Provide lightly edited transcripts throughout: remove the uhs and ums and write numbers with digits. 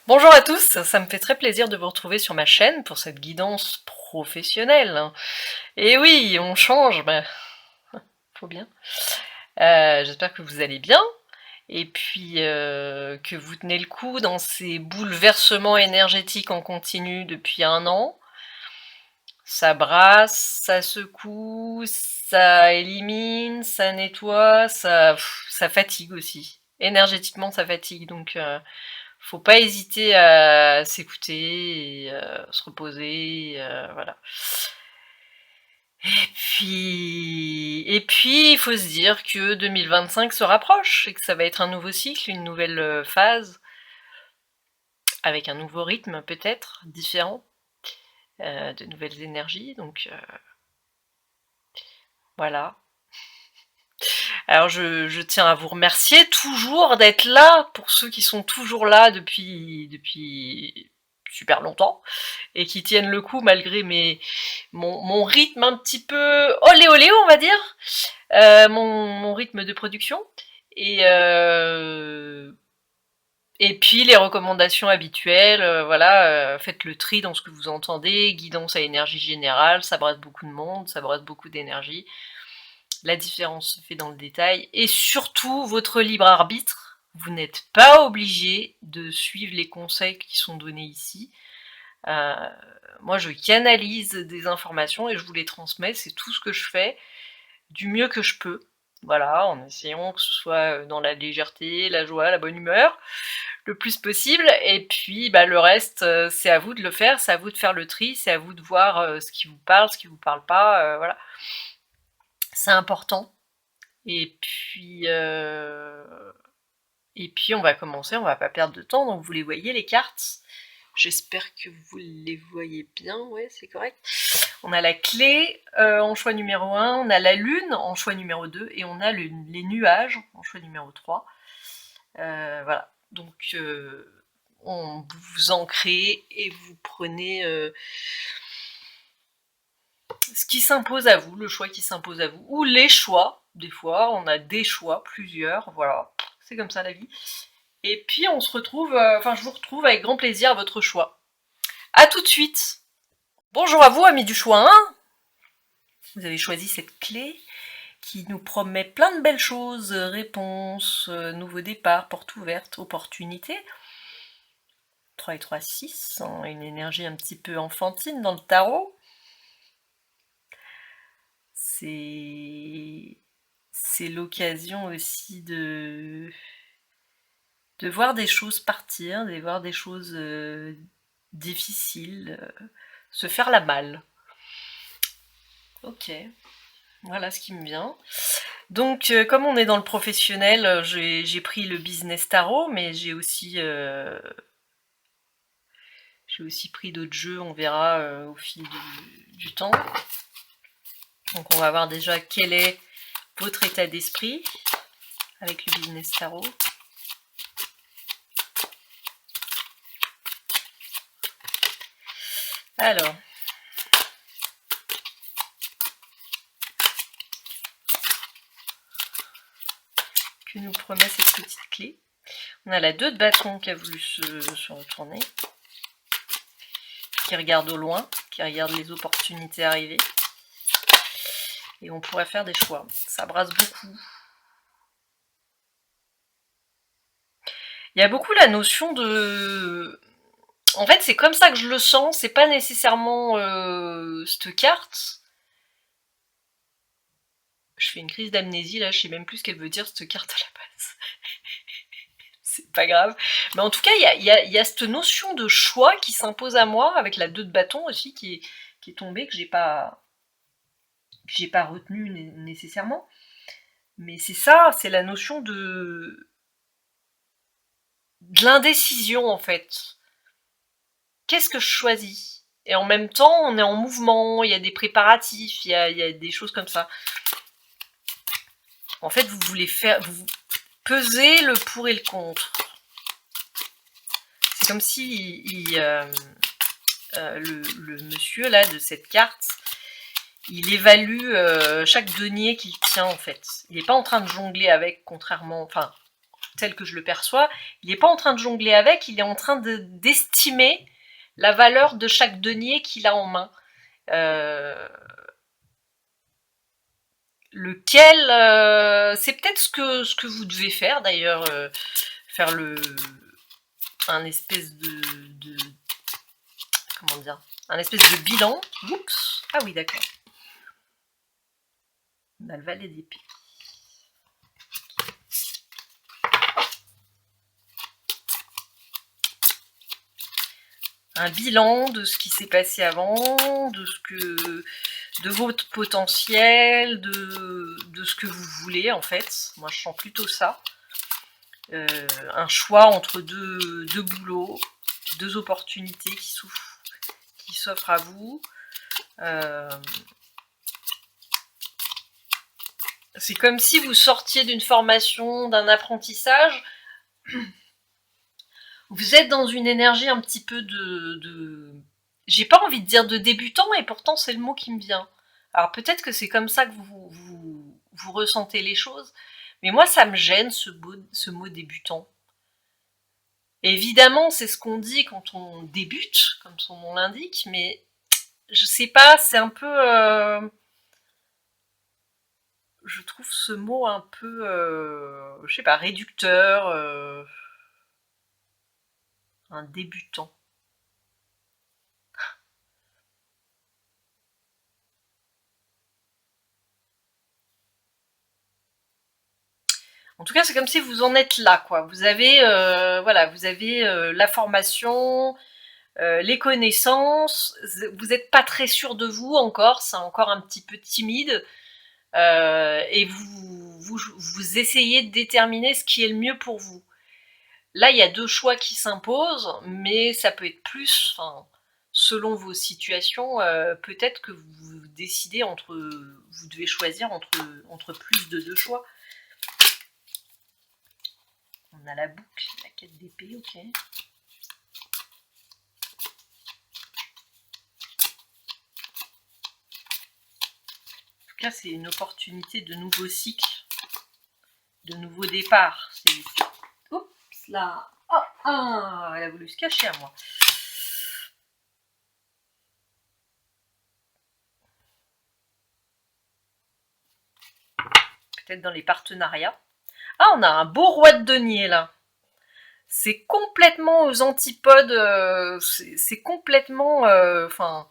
Bonjour à tous, ça me fait très plaisir de vous retrouver sur ma chaîne pour cette guidance professionnelle. Et oui, on change, faut bien. J'espère que vous allez bien et puis que vous tenez le coup dans ces bouleversements énergétiques en continu depuis 1 an. Ça brasse, ça secoue, ça élimine, ça nettoie, ça fatigue aussi. Énergétiquement, ça fatigue, donc faut pas hésiter à s'écouter et se reposer, voilà. Et puis, il faut se dire que 2025 se rapproche et que ça va être un nouveau cycle, une nouvelle phase, avec un nouveau rythme peut-être, différent, de nouvelles énergies, donc voilà. Alors je tiens à vous remercier toujours d'être là, pour ceux qui sont toujours là depuis super longtemps, et qui tiennent le coup malgré mon rythme un petit peu olé olé, on va dire, mon rythme de production. Et, euh, et puis les recommandations habituelles, voilà, faites le tri dans ce que vous entendez, guidance à énergie générale, ça brasse beaucoup de monde, ça brasse beaucoup d'énergie. La différence se fait dans le détail, et surtout votre libre arbitre. Vous n'êtes pas obligé de suivre les conseils qui sont donnés ici. Euh, Moi, je canalise des informations et je vous les transmets. C'est tout ce que je fais du mieux que je peux. Voilà, en essayant que ce soit dans la légèreté, la joie, la bonne humeur, le plus possible. Et puis, le reste, c'est à vous de le faire. C'est à vous de faire le tri. C'est à vous de voir ce qui vous parle, ce qui vous parle pas. Voilà, c'est important. Et puis on va commencer, on va pas perdre de temps, donc vous les voyez les cartes. J'espère que vous les voyez bien, ouais, c'est correct. On a la clé en choix numéro 1, on a la lune en choix numéro 2, et on a les nuages en choix numéro 3. Voilà, donc vous ancrez et vous prenez ce qui s'impose à vous, le choix qui s'impose à vous, ou les choix. Des fois, on a des choix, plusieurs, voilà, c'est comme ça la vie. Et puis on se retrouve, je vous retrouve avec grand plaisir à votre choix. A tout de suite. Bonjour à vous, amis du choix 1. Vous avez choisi cette clé qui nous promet plein de belles choses, réponses, nouveau départ, porte ouverte, opportunité. 3 et 3, 6, une énergie un petit peu enfantine dans le tarot. C'est l'occasion aussi de voir des choses partir, de voir des choses difficiles, se faire la malle. Ok, voilà ce qui me vient. Donc, comme on est dans le professionnel, j'ai pris le business tarot, mais j'ai aussi pris d'autres jeux, on verra au fil du temps. Donc on va voir déjà quel est votre état d'esprit avec le business tarot. Alors, que nous promet cette petite clé? On a la 2 de bâton qui a voulu se retourner, qui regarde au loin, qui regarde les opportunités arriver. Et on pourrait faire des choix. Ça brasse beaucoup. Il y a beaucoup la notion de... En fait, c'est comme ça que je le sens, c'est pas nécessairement cette carte. Je fais une crise d'amnésie là, je sais même plus ce qu'elle veut dire cette carte à la base. C'est pas grave. Mais en tout cas, il y a cette notion de choix qui s'impose à moi, avec la 2 de bâton aussi qui est tombée, que j'ai pas retenu nécessairement. Mais c'est ça, c'est la notion de l'indécision en fait. Qu'est-ce que je choisis? Et en même temps, on est en mouvement, il y a des préparatifs, il y a des choses comme ça. En fait, vous voulez vous pesez le pour et le contre. C'est comme si le monsieur là de cette carte, il évalue chaque denier qu'il tient en fait. Il n'est pas en train de jongler avec, contrairement, enfin, tel que je le perçois, il n'est pas en train de jongler avec, il est en train d'estimer la valeur de chaque denier qu'il a en main. Lequel, c'est peut-être ce que vous devez faire d'ailleurs, faire un espèce de comment dire, un espèce de bilan. Oups, ah oui d'accord. On a le valet d'épée. Un bilan de ce qui s'est passé avant, de votre potentiel, de ce que vous voulez en fait. Moi je sens plutôt ça. Un choix entre deux boulots, deux opportunités qui s'offrent à vous. C'est comme si vous sortiez d'une formation, d'un apprentissage. Vous êtes dans une énergie un petit peu j'ai pas envie de dire de débutant, et pourtant c'est le mot qui me vient. Alors peut-être que c'est comme ça que vous ressentez les choses, mais moi ça me gêne ce mot débutant. Évidemment, c'est ce qu'on dit quand on débute, comme son nom l'indique, mais je sais pas, c'est un peu... je trouve ce mot un peu, je sais pas, réducteur, un débutant. En tout cas, c'est comme si vous en êtes là, quoi. Vous avez, voilà, vous avez la formation, les connaissances. Vous n'êtes pas très sûr de vous encore, c'est encore un petit peu timide, et vous essayez de déterminer ce qui est le mieux pour vous. Là, il y a deux choix qui s'imposent, mais ça peut être plus, enfin, selon vos situations, peut-être que vous décidez vous devez choisir entre plus de deux choix. On a la boucle, la quête d'épée, ok. En tout cas, c'est une opportunité de nouveau cycle, de nouveau départ. Oups, là. Oh, ah, elle a voulu se cacher à moi. Peut-être dans les partenariats. Ah, on a un beau roi de denier, là. C'est complètement aux antipodes, c'est complètement, enfin,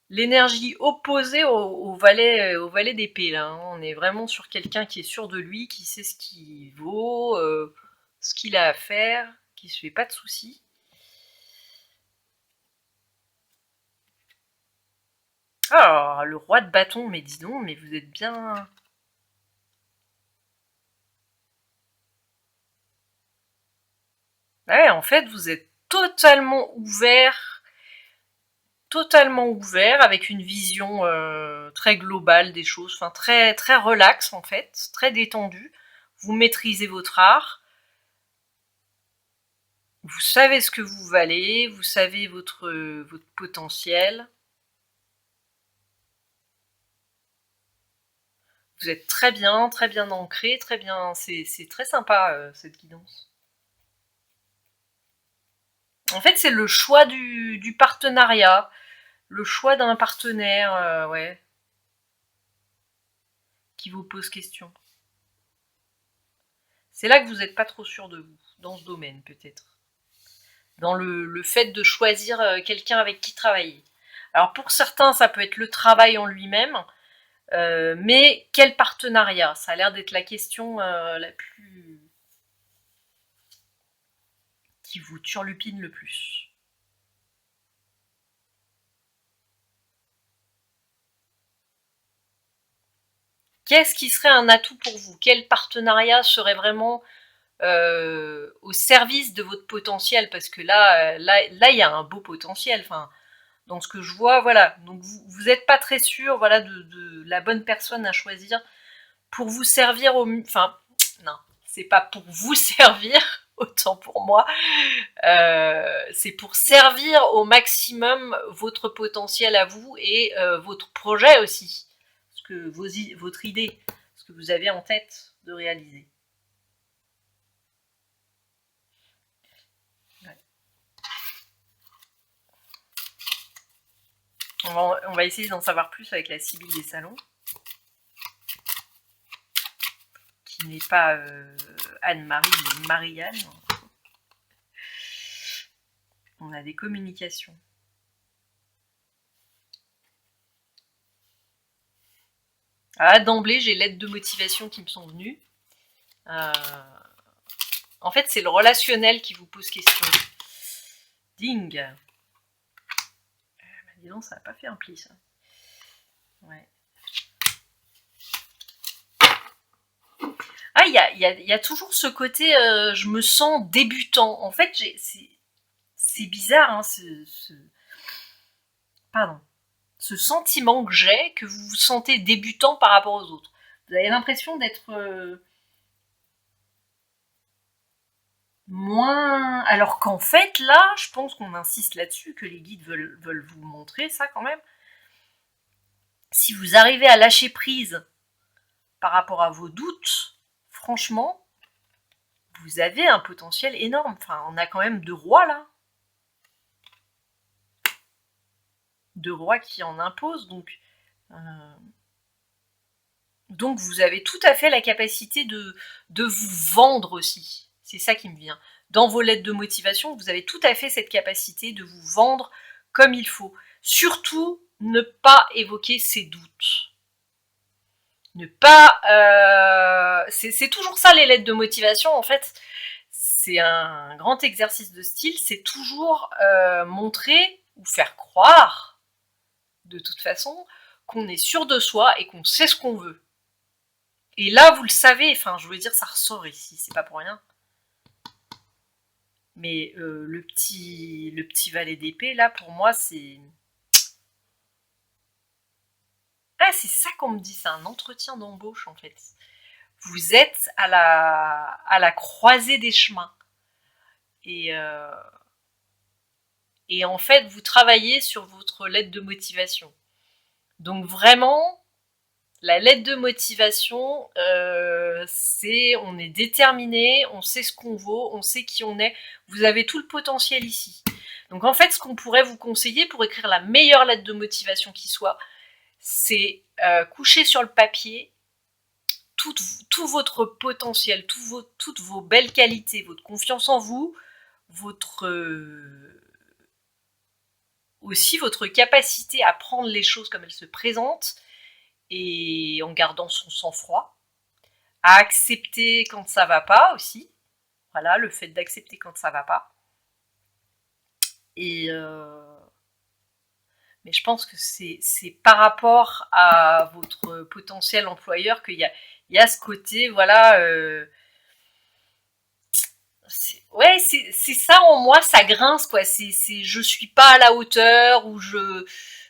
l'énergie opposée au valet d'épée, là. Hein. On est vraiment sur quelqu'un qui est sûr de lui, qui sait ce qu'il vaut, ce qu'il a à faire, qui se fait pas de soucis. Ah, le roi de bâton, mais dis donc, mais vous êtes bien... Ouais, en fait, vous êtes totalement ouvert, avec une vision très globale des choses, enfin très, très relax en fait, très détendu. Vous maîtrisez votre art, vous savez ce que vous valez, vous savez votre potentiel. Vous êtes très bien ancré, très bien. C'est très sympa cette guidance. En fait, c'est le choix du partenariat, le choix d'un partenaire, ouais, qui vous pose question. C'est là que vous n'êtes pas trop sûr de vous, dans ce domaine peut-être. Dans le fait de choisir quelqu'un avec qui travailler. Alors pour certains, ça peut être le travail en lui-même, mais quel partenariat? Ça a l'air d'être la question la plus... qui vous turlupine le plus. Qu'est-ce qui serait un atout pour vous? Quel partenariat serait vraiment au service de votre potentiel? Parce que là, il y a un beau potentiel. Enfin, dans ce que je vois, voilà. Donc vous n'êtes pas très sûr, voilà, de la bonne personne à choisir pour vous servir au... Enfin, non, c'est pas pour vous servir, autant pour moi. C'est pour servir au maximum votre potentiel à vous et votre projet aussi. Ce que votre idée, ce que vous avez en tête de réaliser. On va essayer d'en savoir plus avec la Sibylle des salons, qui n'est pas Anne-Marie, mais Marie-Anne. On a des communications. Ah, d'emblée, j'ai lettres de motivation qui me sont venues. En fait, c'est le relationnel qui vous pose question. Ding. Dis donc, ça n'a pas fait un pli, ça. Ouais. Ah, il y a toujours ce côté, je me sens débutant. En fait, c'est bizarre, hein, pardon. Ce sentiment que j'ai, que vous vous sentez débutant par rapport aux autres. Vous avez l'impression d'être moins... Alors qu'en fait, là, je pense qu'on insiste là-dessus, que les guides veulent vous montrer ça quand même. Si vous arrivez à lâcher prise par rapport à vos doutes, franchement, vous avez un potentiel énorme. Enfin, on a quand même 2 rois là. 2 rois qui en imposent, donc vous avez tout à fait la capacité de vous vendre aussi. C'est ça qui me vient. Dans vos lettres de motivation, vous avez tout à fait cette capacité de vous vendre comme il faut. Surtout, ne pas évoquer ses doutes. Ne pas... c'est toujours ça les lettres de motivation, en fait. C'est un grand exercice de style, c'est toujours montrer ou faire croire, de toute façon, qu'on est sûr de soi et qu'on sait ce qu'on veut. Et là, vous le savez, enfin, je veux dire, ça ressort ici, c'est pas pour rien. Mais le petit valet d'épée, là, pour moi, c'est... Ah, c'est ça qu'on me dit, c'est un entretien d'embauche, en fait. Vous êtes à la croisée des chemins. Et en fait, vous travaillez sur votre lettre de motivation. Donc vraiment, la lettre de motivation, c'est on est déterminé, on sait ce qu'on vaut, on sait qui on est. Vous avez tout le potentiel ici. Donc en fait, ce qu'on pourrait vous conseiller pour écrire la meilleure lettre de motivation qui soit, c'est coucher sur le papier tout votre potentiel, toutes vos belles qualités, votre confiance en vous, aussi votre capacité à prendre les choses comme elles se présentent et en gardant son sang-froid, à accepter quand ça va pas aussi. Voilà, le fait d'accepter quand ça va pas. Mais je pense que c'est par rapport à votre potentiel employeur qu'il y a ce côté, voilà. Ouais, c'est ça en moi, ça grince quoi. Je suis pas à la hauteur ou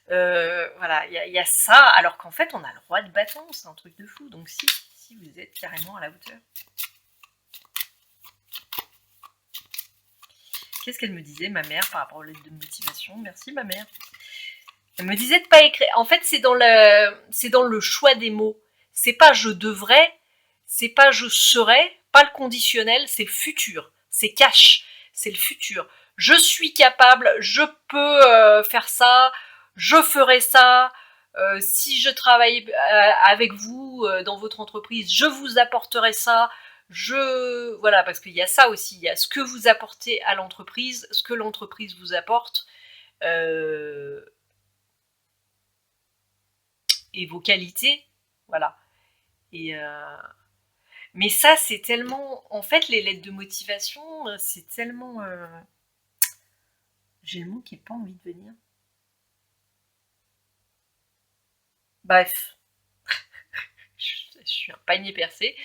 voilà, il y a ça. Alors qu'en fait, on a le roi de bâton, c'est un truc de fou. Donc si vous êtes carrément à la hauteur. Qu'est-ce qu'elle me disait, ma mère, par rapport aux lettres de motivation? Merci, ma mère. Elle me disait de pas écrire. En fait, c'est dans le choix des mots. C'est pas je devrais, c'est pas je serais, pas le conditionnel, c'est le futur. C'est cash, c'est le futur. Je suis capable, je peux faire ça, je ferai ça. Si je travaille avec vous dans votre entreprise, je vous apporterai ça. Voilà, parce qu'il y a ça aussi, il y a ce que vous apportez à l'entreprise, ce que l'entreprise vous apporte, et vos qualités, voilà. Mais ça, c'est tellement... En fait, les lettres de motivation, c'est tellement... J'ai le mot qui n'a pas envie de venir. Bref. Je suis un panier percé.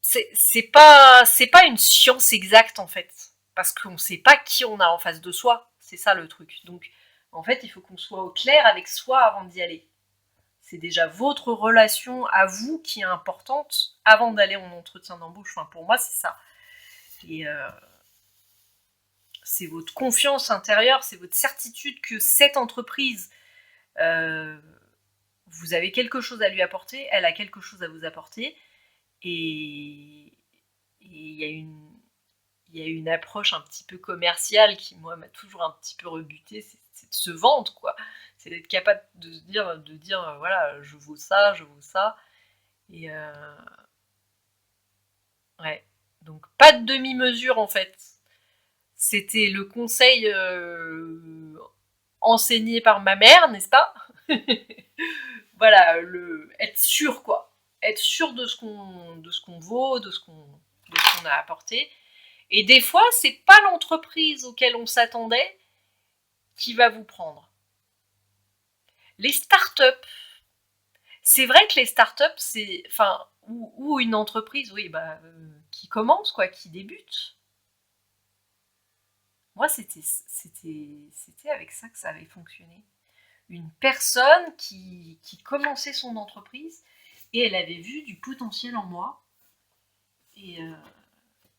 C'est pas une science exacte, en fait. Parce qu'on ne sait pas qui on a en face de soi. C'est ça, le truc. Donc, en fait, il faut qu'on soit au clair avec soi avant d'y aller. C'est déjà votre relation à vous qui est importante avant d'aller en entretien d'embauche. Enfin, pour moi, c'est ça. Et c'est votre confiance intérieure, c'est votre certitude que cette entreprise, vous avez quelque chose à lui apporter, elle a quelque chose à vous apporter, et il y y a une approche un petit peu commerciale qui, moi, m'a toujours un petit peu rebutée, c'est de se vendre, quoi. C'est d'être capable de dire voilà, je vaux ça, je vaux ça. Et ouais. Donc, pas de demi-mesure, en fait. C'était le conseil enseigné par ma mère, n'est-ce pas? Voilà, être sûr, quoi. Être sûr de ce qu'on vaut, de ce qu'on a apporté. Et des fois, c'est pas l'entreprise auquel on s'attendait qui va vous prendre. Les startups, c'est vrai que les startups, c'est, enfin, ou une entreprise, oui, qui commence, quoi, qui débute. Moi, c'était avec ça que ça avait fonctionné. Une personne qui commençait son entreprise et elle avait vu du potentiel en moi et, euh,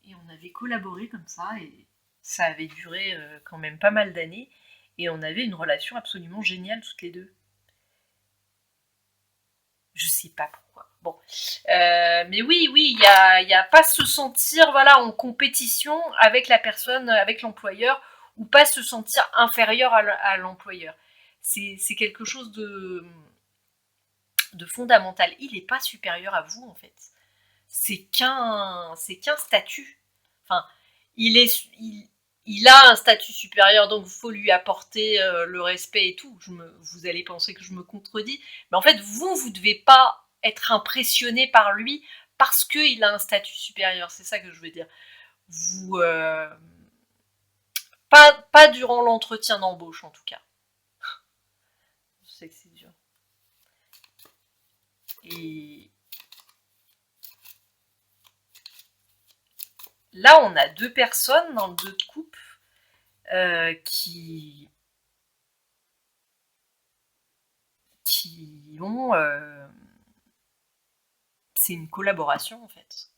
et on avait collaboré comme ça et ça avait duré quand même pas mal d'années et on avait une relation absolument géniale toutes les deux. Je sais pas pourquoi. Bon, mais oui, il y a pas se sentir voilà en compétition avec la personne, avec l'employeur, ou pas se sentir inférieur à l'employeur. C'est quelque chose de fondamental. Il n'est pas supérieur à vous en fait. C'est qu'un statut. Enfin, il a un statut supérieur, donc il faut lui apporter le respect et tout. Vous allez penser que je me contredis, mais en fait, vous devez pas être impressionné par lui parce qu'il a un statut supérieur. C'est ça que je veux dire. Vous, pas durant l'entretien d'embauche en tout cas. Je sais que c'est dur. Et là, on a deux personnes dans le deux de coupe qui ont c'est une collaboration en fait,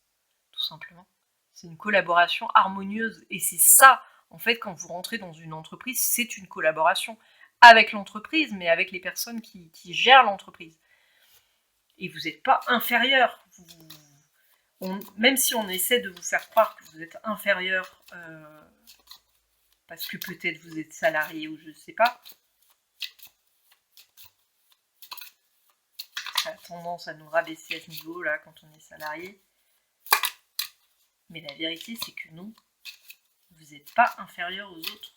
tout simplement. C'est une collaboration harmonieuse et c'est ça, en fait, quand vous rentrez dans une entreprise, c'est une collaboration avec l'entreprise, mais avec les personnes qui gèrent l'entreprise. Et vous n'êtes pas inférieur. Même si on essaie de vous faire croire que vous êtes inférieur parce que peut-être vous êtes salarié ou je ne sais pas, ça a tendance à nous rabaisser à ce niveau-là quand on est salarié. Mais la vérité, c'est que non, vous n'êtes pas inférieur aux autres.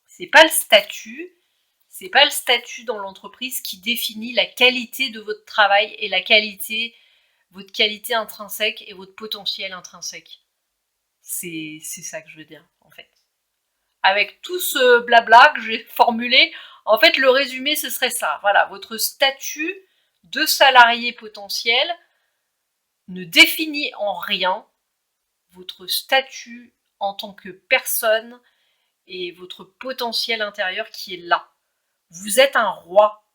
C'est pas le statut, c'est pas le statut dans l'entreprise qui définit la qualité de votre travail et votre qualité intrinsèque et votre potentiel intrinsèque. C'est ça que je veux dire, en fait. Avec tout ce blabla que j'ai formulé, en fait, le résumé, ce serait ça. Voilà, votre statut de salarié potentiel ne définit en rien votre statut en tant que personne et votre potentiel intérieur qui est là. Vous êtes un roi.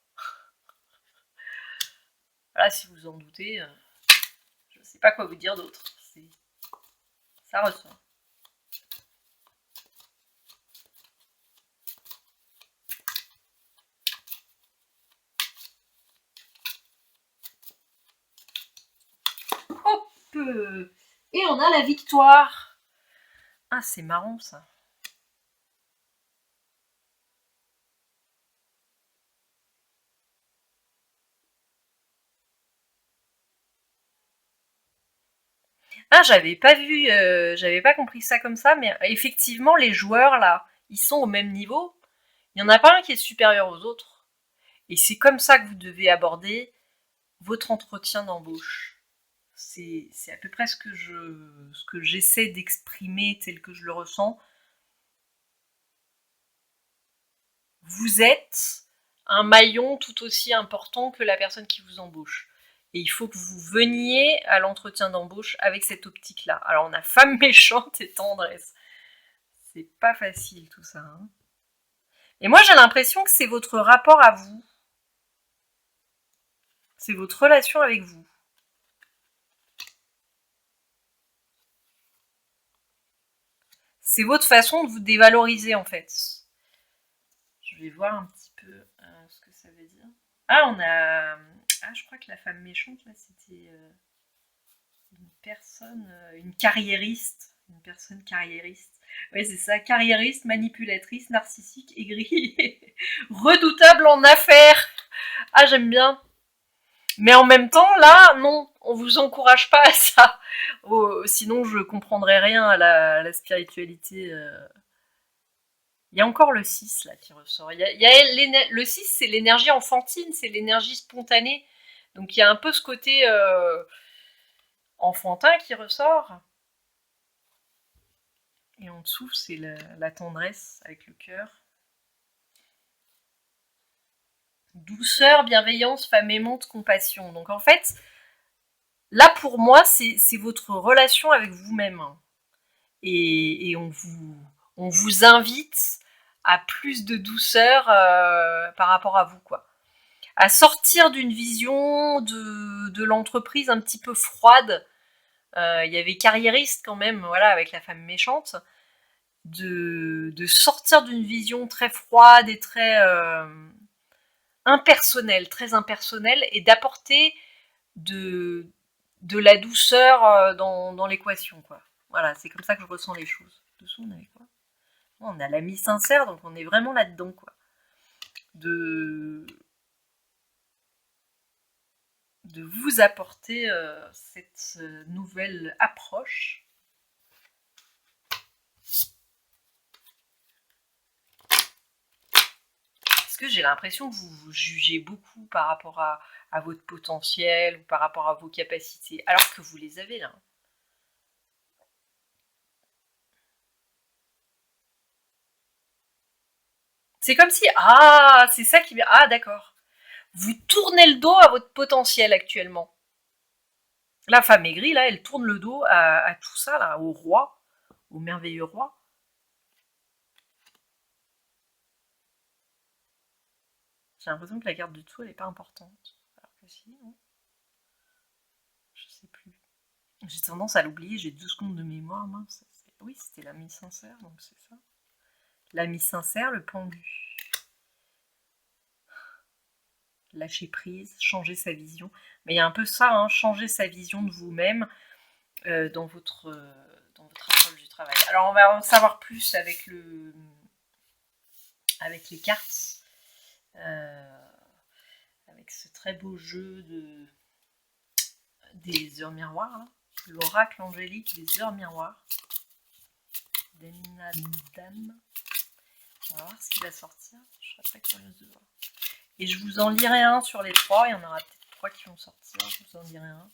Voilà, si vous en doutez, je ne sais pas quoi vous dire d'autre. Ça ressort. Hop. Et on a la victoire. Ah, c'est marrant ça. Ah, j'avais pas compris ça comme ça, mais effectivement, les joueurs là, ils sont au même niveau. Il n'y en a pas un qui est supérieur aux autres. Et c'est comme ça que vous devez aborder votre entretien d'embauche. C'est à peu près ce que j'essaie d'exprimer tel que je le ressens. Vous êtes un maillon tout aussi important que la personne qui vous embauche. Et il faut que vous veniez à l'entretien d'embauche avec cette optique-là. Alors on a femme méchante et tendresse. C'est pas facile tout ça. Hein. Et moi j'ai l'impression que c'est votre rapport à vous. C'est votre relation avec vous. C'est votre façon de vous dévaloriser en fait. Je vais voir un petit peu ce que ça veut dire. Ah, on a. Ah, je crois que la femme méchante, là, c'était. Une personne, une carriériste. Une personne carriériste. Oui, c'est ça, carriériste, manipulatrice, narcissique, aigrie, redoutable en affaires. Ah, j'aime bien. Mais en même temps, là, non, on vous encourage pas à ça. Oh, sinon, je comprendrais rien à la spiritualité. Il y a encore le 6 là qui ressort. Le 6, c'est l'énergie enfantine, c'est l'énergie spontanée. Donc il y a un peu ce côté enfantin qui ressort. Et en dessous, c'est la tendresse avec le cœur. Douceur, bienveillance, femme aimante, compassion. Donc en fait, là pour moi, c'est votre relation avec vous-même. Et on vous invite à plus de douceur par rapport à vous, quoi. À sortir d'une vision de l'entreprise un petit peu froide. Il y avait carriériste quand même, voilà, avec la femme méchante. De sortir d'une vision très froide et très impersonnelle, très impersonnelle, et d'apporter de la douceur dans l'équation, quoi. Voilà, c'est comme ça que je ressens les choses. Dessous, on avait quoi? On a l'ami sincère, donc on est vraiment là-dedans, quoi. De vous apporter cette nouvelle approche. Parce que j'ai l'impression que vous vous jugez beaucoup par rapport à votre potentiel ou par rapport à vos capacités, alors que vous les avez là. C'est comme si, ah, c'est ça qui... Ah, d'accord. Vous tournez le dos à votre potentiel actuellement. La femme aigrie, là, elle tourne le dos à tout ça, là, au roi, au merveilleux roi. J'ai l'impression que la carte du dessous, elle n'est pas importante. Alors que si, non. Je sais plus. J'ai tendance à l'oublier, j'ai 2 secondes de mémoire, mince. Oui, c'était l'ami sincère, donc c'est ça. L'ami sincère, le pendu. Lâcher prise, changer sa vision. Mais il y a un peu ça, hein, changer sa vision de vous-même dans votre approche du travail. Alors on va en savoir plus avec les cartes, avec ce très beau jeu des heures miroirs, hein. L'oracle angélique des heures miroirs. Damina Dame. On va voir ce qui va sortir. Je serais très curieuse de voir. Et je vous en lirai un sur les 3. Il y en aura peut-être 3 qui vont sortir. Je vous en lirai un.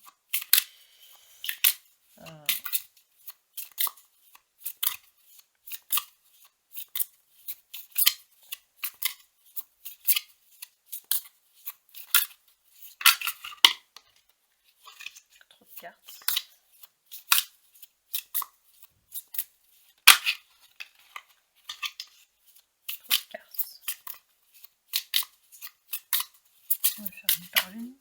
Trop de cartes. Trop de cartes. On va faire une par une.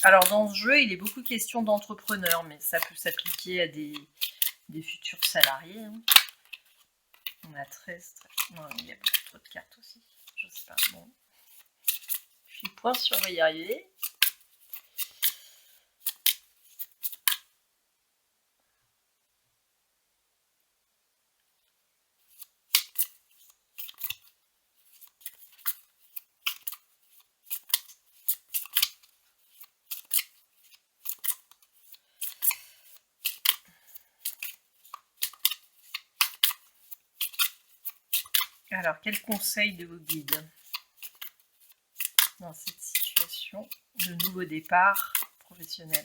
Alors dans ce jeu, il est beaucoup question d'entrepreneurs, mais ça peut s'appliquer à des futurs salariés. Hein. On a 13. Non, il y a beaucoup trop de cartes aussi. Je sais pas. Bon. Je suis point sûr, on va y arriver. Alors, quel conseil de vos guides dans cette situation de nouveau départ professionnel?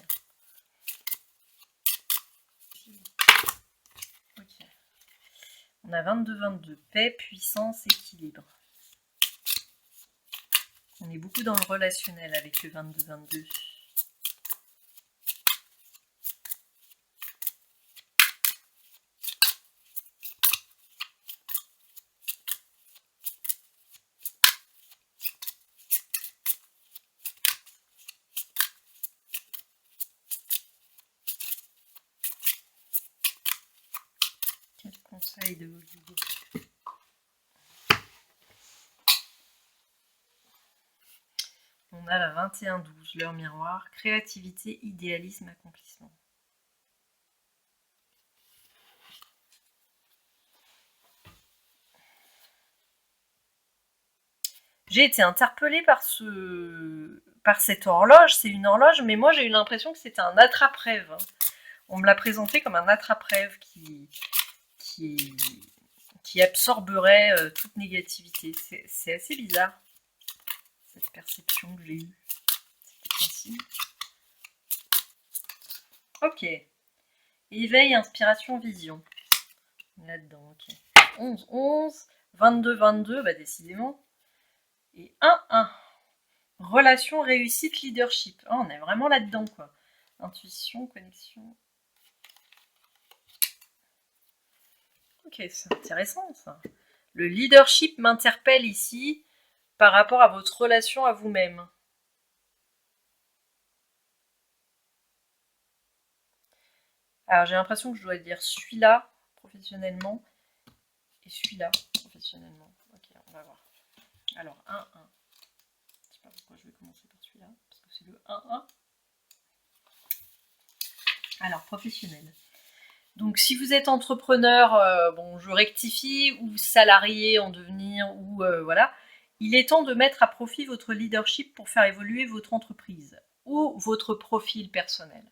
Ok. On a 22-22. Paix, puissance, équilibre. On est beaucoup dans le relationnel avec le 22-22. Quel conseil de vos guides? a la 21-12, leur miroir, créativité, idéalisme, accomplissement. J'ai été interpellée par cette horloge. C'est une horloge, mais moi j'ai eu l'impression que c'était un attrape-rêve. On me l'a présenté comme un attrape-rêve qui absorberait toute négativité. C'est assez bizarre, cette perception que j'ai eue. C'était un signe. Ok. Éveil, inspiration, vision. Là-dedans, ok. 11, 11, 22, 22, bah décidément. Et 1, 1. Relation, réussite, leadership. Oh, on est vraiment là-dedans, quoi. Intuition, connexion. Ok, c'est intéressant, ça. Le leadership m'interpelle ici par rapport à votre relation à vous-même. Alors, j'ai l'impression que je dois dire celui-là, professionnellement, et celui-là, professionnellement. Ok, on va voir. Alors, 1, 1. Je sais pas pourquoi je vais commencer par celui-là, parce que c'est le 1, 1. Alors, professionnel. Donc, si vous êtes entrepreneur, bon, je rectifie, ou salarié en devenir, ou voilà, il est temps de mettre à profit votre leadership pour faire évoluer votre entreprise ou votre profil personnel.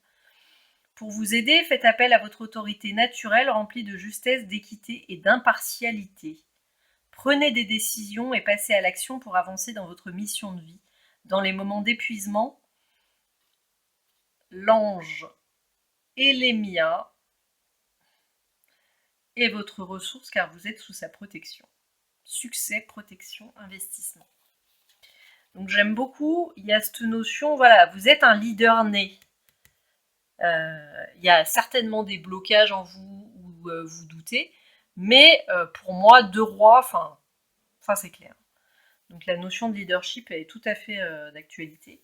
Pour vous aider, faites appel à votre autorité naturelle remplie de justesse, d'équité et d'impartialité. Prenez des décisions et passez à l'action pour avancer dans votre mission de vie. Dans les moments d'épuisement, l'ange Elémia est votre ressource car vous êtes sous sa protection. Succès, protection, investissement. Donc j'aime beaucoup, il y a cette notion, voilà, vous êtes un leader né. Il y a certainement des blocages en vous où vous doutez, mais pour moi, 2 rois, enfin c'est clair. Donc la notion de leadership est tout à fait d'actualité.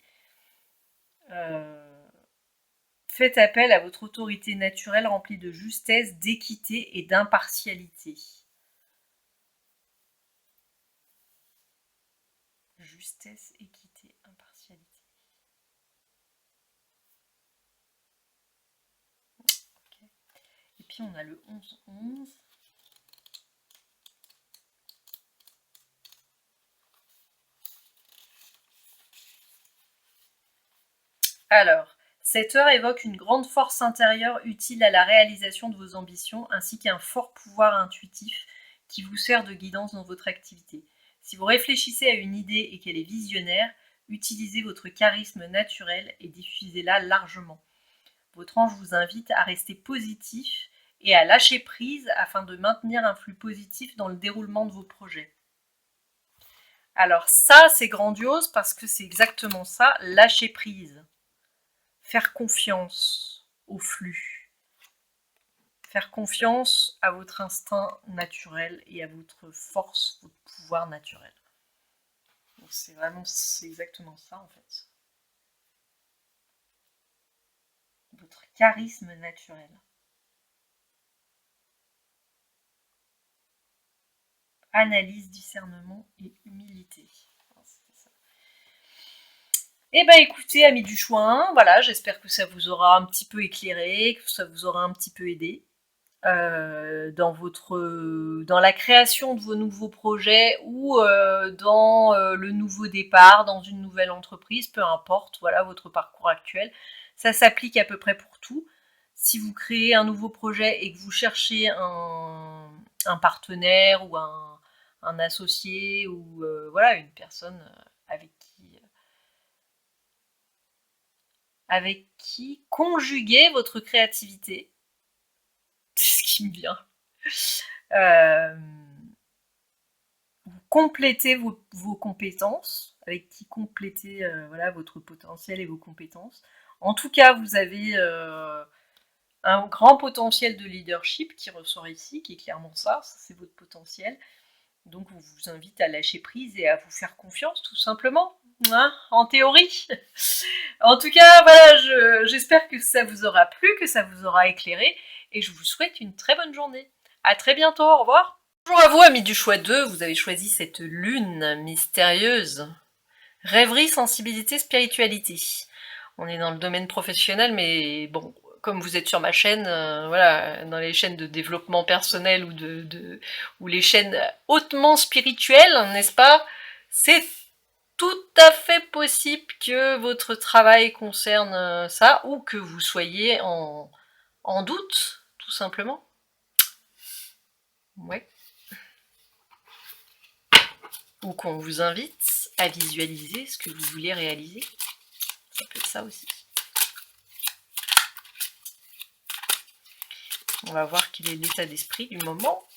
Faites appel à votre autorité naturelle remplie de justesse, d'équité et d'impartialité. Justesse, équité, impartialité. Okay. Et puis on a le 11-11. Alors, cette heure évoque une grande force intérieure utile à la réalisation de vos ambitions, ainsi qu'un fort pouvoir intuitif qui vous sert de guidance dans votre activité. Si vous réfléchissez à une idée et qu'elle est visionnaire, utilisez votre charisme naturel et diffusez-la largement. Votre ange vous invite à rester positif et à lâcher prise afin de maintenir un flux positif dans le déroulement de vos projets. Alors ça, c'est grandiose parce que c'est exactement ça, lâcher prise. Faire confiance au flux. Faire confiance à votre instinct naturel et à votre force, votre pouvoir naturel. Donc c'est exactement ça en fait. Votre charisme naturel. Analyse, discernement et humilité. Eh ben écoutez, amis du Chouin, voilà, j'espère que ça vous aura un petit peu éclairé, que ça vous aura un petit peu aidé dans la création de vos nouveaux projets ou dans le nouveau départ, dans une nouvelle entreprise, peu importe, voilà votre parcours actuel. Ça s'applique à peu près pour tout. Si vous créez un nouveau projet et que vous cherchez un partenaire ou un associé ou voilà une personne avec qui conjuguer votre créativité. C'est ce qui me vient. Vous complétez vos compétences, avec qui compléter voilà, votre potentiel et vos compétences. En tout cas, vous avez un grand potentiel de leadership qui ressort ici, qui est clairement ça c'est votre potentiel. Donc on vous invite à lâcher prise et à vous faire confiance tout simplement, hein, en théorie. En tout cas, voilà, j'espère que ça vous aura plu, que ça vous aura éclairé, et je vous souhaite une très bonne journée. À très bientôt, au revoir. Bonjour à vous, amis du choix 2, vous avez choisi cette lune mystérieuse. Rêverie, sensibilité, spiritualité. On est dans le domaine professionnel, mais bon, comme vous êtes sur ma chaîne, voilà, dans les chaînes de développement personnel ou les chaînes hautement spirituelles, n'est-ce pas? C'est tout à fait possible que votre travail concerne ça, ou que vous soyez en doute, tout simplement. Ouais. Ou qu'on vous invite à visualiser ce que vous voulez réaliser. Ça peut être ça aussi. On va voir quel est l'état d'esprit du moment.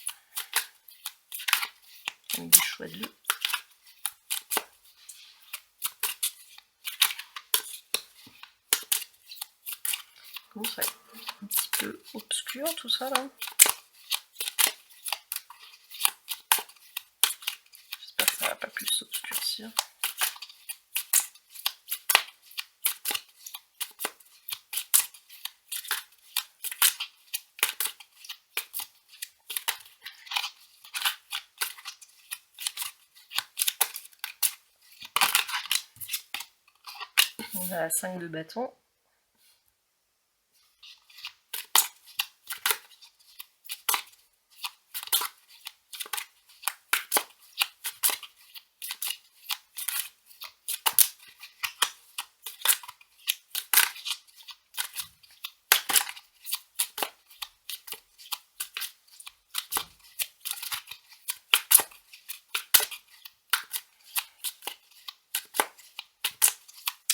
On dit choix de l'eau. Comment ça va être un petit peu obscur tout ça là. J'espère que ça va pas plus s'obscurcir. On a 5 de bâton.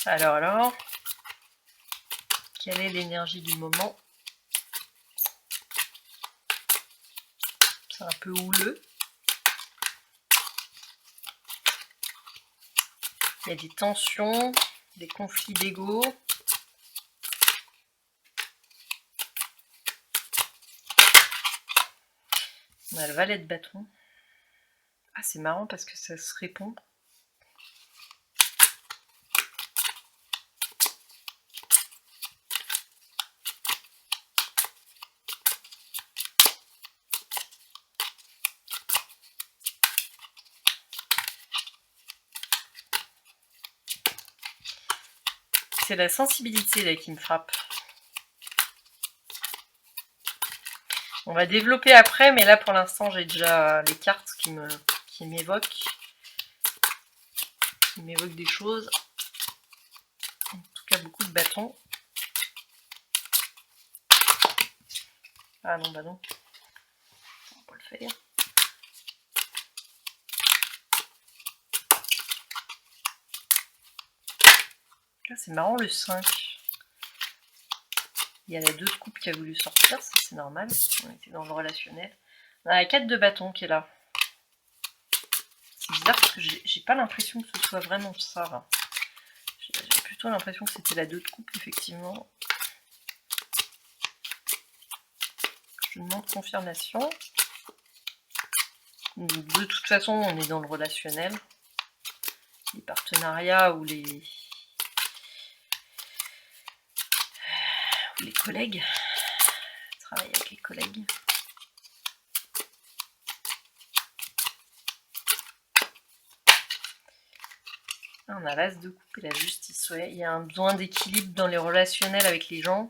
Alors, quelle est l'énergie du moment? C'est un peu houleux. Il y a des tensions, des conflits d'ego. On a le valet de bâton. Ah, c'est marrant parce que ça se répond. C'est la sensibilité là qui me frappe. On va développer après, mais là pour l'instant j'ai déjà les cartes qui m'évoquent des choses. En tout cas beaucoup de bâtons. Ah non, bah non. On va pas le faire. C'est marrant le 5. Il y a la 2 de coupe qui a voulu sortir, ça c'est normal. On était dans le relationnel. On a la 4 de bâton qui est là. C'est bizarre parce que j'ai pas l'impression que ce soit vraiment ça là. J'ai plutôt l'impression que c'était la 2 de coupe effectivement. Je demande confirmation. De toute façon on est dans le relationnel. Les partenariats ou les collègues. Travailler avec les collègues. On a l'as de coupe et la justice. Ouais. Il y a un besoin d'équilibre dans les relationnels avec les gens.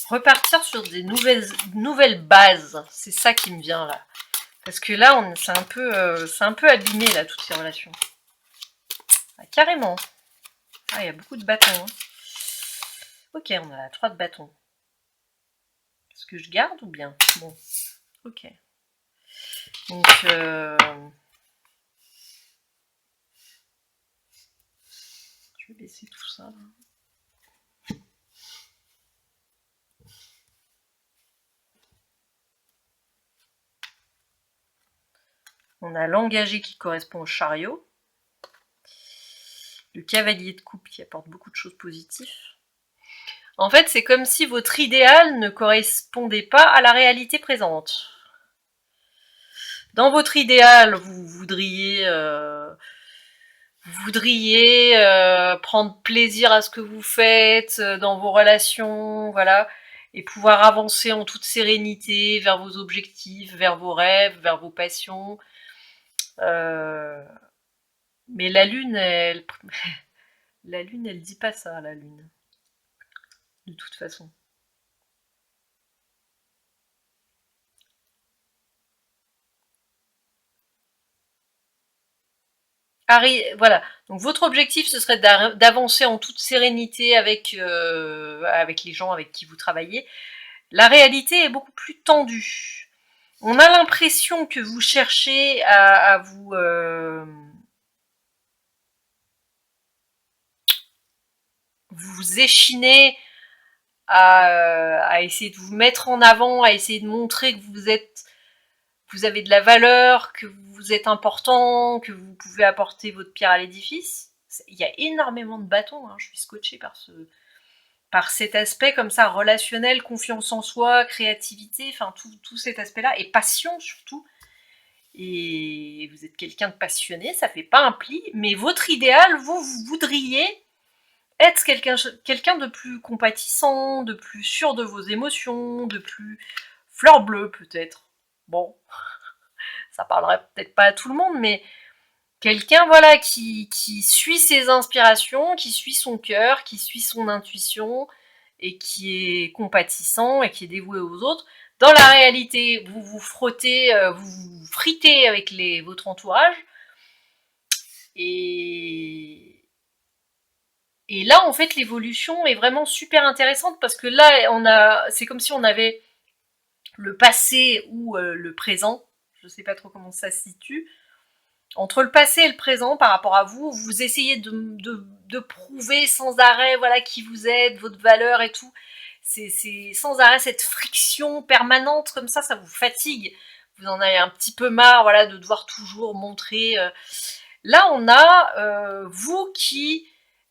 Repartir sur des nouvelles bases. C'est ça qui me vient là. Parce que là, c'est un peu abîmé là, toutes ces relations. Ah, carrément. Ah, il y a beaucoup de bâtons. Hein. Ok, on a la 3 de bâtons. Est-ce que je garde ou bien? Bon. Ok. Donc, je vais baisser tout ça. Là. On a l'engagé qui correspond au chariot. Le cavalier de coupe qui apporte beaucoup de choses positives. En fait, c'est comme si votre idéal ne correspondait pas à la réalité présente. Dans votre idéal, vous voudriez prendre plaisir à ce que vous faites, dans vos relations, voilà. et pouvoir avancer en toute sérénité vers vos objectifs, vers vos rêves, vers vos passions. Mais la lune, elle dit pas ça, la lune, de toute façon. Harry, voilà. Donc votre objectif, ce serait d'avancer en toute sérénité avec les gens avec qui vous travaillez. La réalité est beaucoup plus tendue. On a l'impression que vous cherchez à vous échiner, à essayer de vous mettre en avant, à essayer de montrer que vous avez de la valeur, que vous êtes important, que vous pouvez apporter votre pierre à l'édifice. Il y a énormément de bâtons, hein, je suis scotchée par cet aspect comme ça, relationnel, confiance en soi, créativité, enfin tout cet aspect-là, et passion surtout. Et vous êtes quelqu'un de passionné, ça fait pas un pli, mais votre idéal, vous voudriez être quelqu'un de plus compatissant, de plus sûr de vos émotions, de plus fleur bleue peut-être. Bon, ça parlerait peut-être pas à tout le monde, mais quelqu'un voilà qui suit ses inspirations, qui suit son cœur, qui suit son intuition et qui est compatissant et qui est dévoué aux autres. Dans la réalité, vous vous frottez, vous vous fritez avec votre entourage et là, en fait, l'évolution est vraiment super intéressante parce que là, c'est comme si on avait le passé ou le présent. Je sais pas trop comment ça se situe. Entre le passé et le présent par rapport à vous, vous essayez de prouver sans arrêt voilà qui vous êtes, votre valeur et tout. C'est sans arrêt cette friction permanente comme ça vous fatigue. Vous en avez un petit peu marre voilà, de devoir toujours montrer. Là, on a vous qui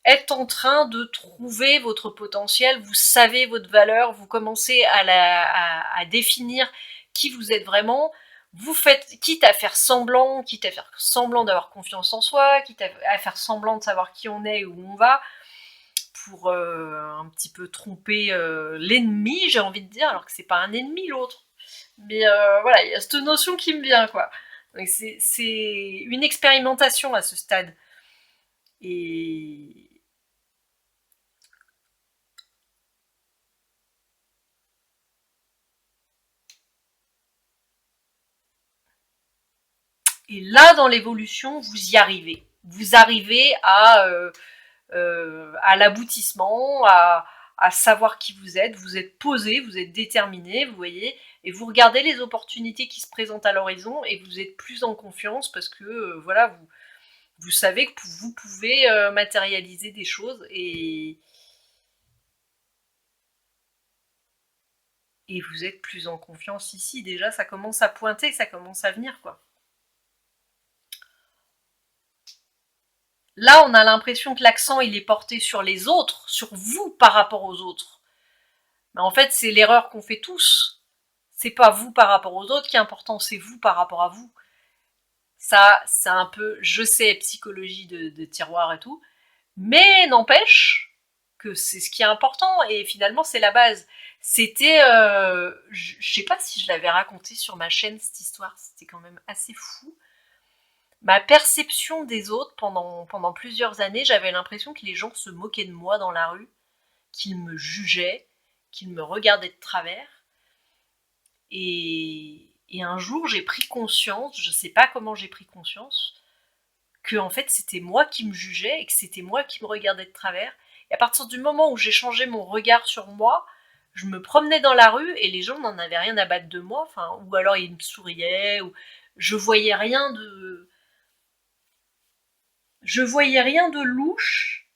êtes en train de trouver votre potentiel, vous savez votre valeur, vous commencez à définir qui vous êtes vraiment. Vous faites, quitte à faire semblant d'avoir confiance en soi, quitte à faire semblant de savoir qui on est et où on va, pour un petit peu tromper l'ennemi, j'ai envie de dire, alors que c'est pas un ennemi l'autre. Mais voilà, il y a cette notion qui me vient, quoi. Donc c'est une expérimentation à ce stade. Et, et là, dans l'évolution, vous y arrivez. Vous arrivez à l'aboutissement, à savoir qui vous êtes posé, vous êtes déterminé, vous voyez, et vous regardez les opportunités qui se présentent à l'horizon et vous êtes plus en confiance parce que voilà, vous savez que vous pouvez matérialiser des choses et vous êtes plus en confiance ici. Déjà, ça commence à pointer, ça commence à venir, quoi. Là, on a l'impression que l'accent, il est porté sur les autres, sur vous par rapport aux autres. Mais en fait, c'est l'erreur qu'on fait tous. C'est pas vous par rapport aux autres qui est important, c'est vous par rapport à vous. Ça, c'est un peu, je sais, psychologie de tiroir et tout, mais n'empêche que c'est ce qui est important et finalement c'est la base. C'était, je sais pas si je l'avais raconté sur ma chaîne cette histoire, c'était quand même assez fou. Ma perception des autres pendant plusieurs années, j'avais l'impression que les gens se moquaient de moi dans la rue, qu'ils me jugeaient, qu'ils me regardaient de travers. Et un jour, j'ai pris conscience, je sais pas comment j'ai pris conscience, que en fait c'était moi qui me jugeais et que c'était moi qui me regardais de travers. Et à partir du moment où j'ai changé mon regard sur moi, je me promenais dans la rue et les gens n'en avaient rien à battre de moi, enfin, ou alors ils me souriaient, ou je voyais rien de louche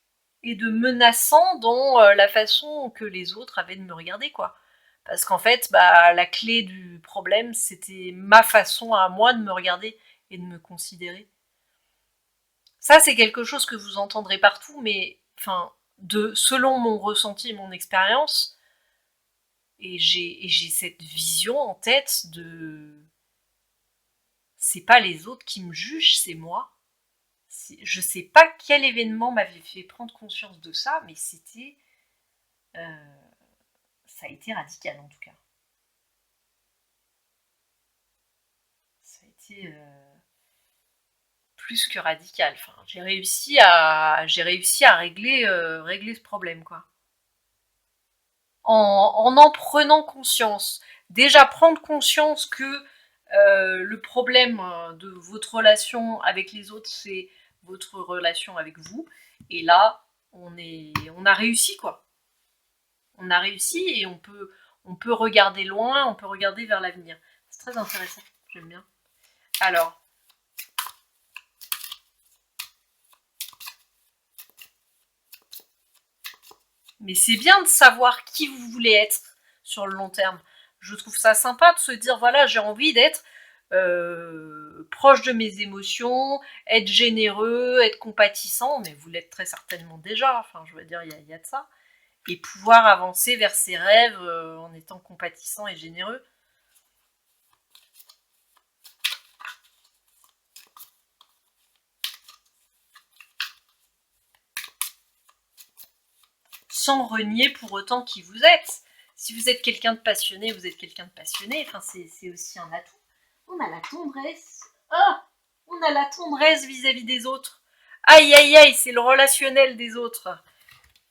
et de menaçant dans la façon que les autres avaient de me regarder, quoi. Parce qu'en fait, bah, la clé du problème, c'était ma façon à moi de me regarder et de me considérer. Ça, c'est quelque chose que vous entendrez partout, mais enfin, selon mon ressenti et mon expérience, et j'ai cette vision en tête de c'est pas les autres qui me jugent, c'est moi. Je sais pas quel événement m'avait fait prendre conscience de ça, mais euh, ça a été radical en tout cas. Ça a été plus que radical. Enfin, j'ai réussi à régler ce problème, quoi. En prenant conscience. Déjà prendre conscience que le problème de votre relation avec les autres, c'est votre relation avec vous. Et là, on a réussi, quoi. On a réussi et on peut regarder loin, on peut regarder vers l'avenir. C'est très intéressant, j'aime bien. Alors, mais c'est bien de savoir qui vous voulez être sur le long terme. Je trouve ça sympa de se dire, voilà, j'ai envie d'être proche de mes émotions, être généreux, être compatissant, mais vous l'êtes très certainement déjà, enfin je veux dire, il y a de ça. Et pouvoir avancer vers ses rêves en étant compatissant et généreux. Sans renier pour autant qui vous êtes. Si vous êtes quelqu'un de passionné, vous êtes quelqu'un de passionné, enfin c'est aussi un atout. On a la tendresse. Ah, on a la tendresse vis-à-vis des autres. Aïe aïe aïe, c'est le relationnel des autres.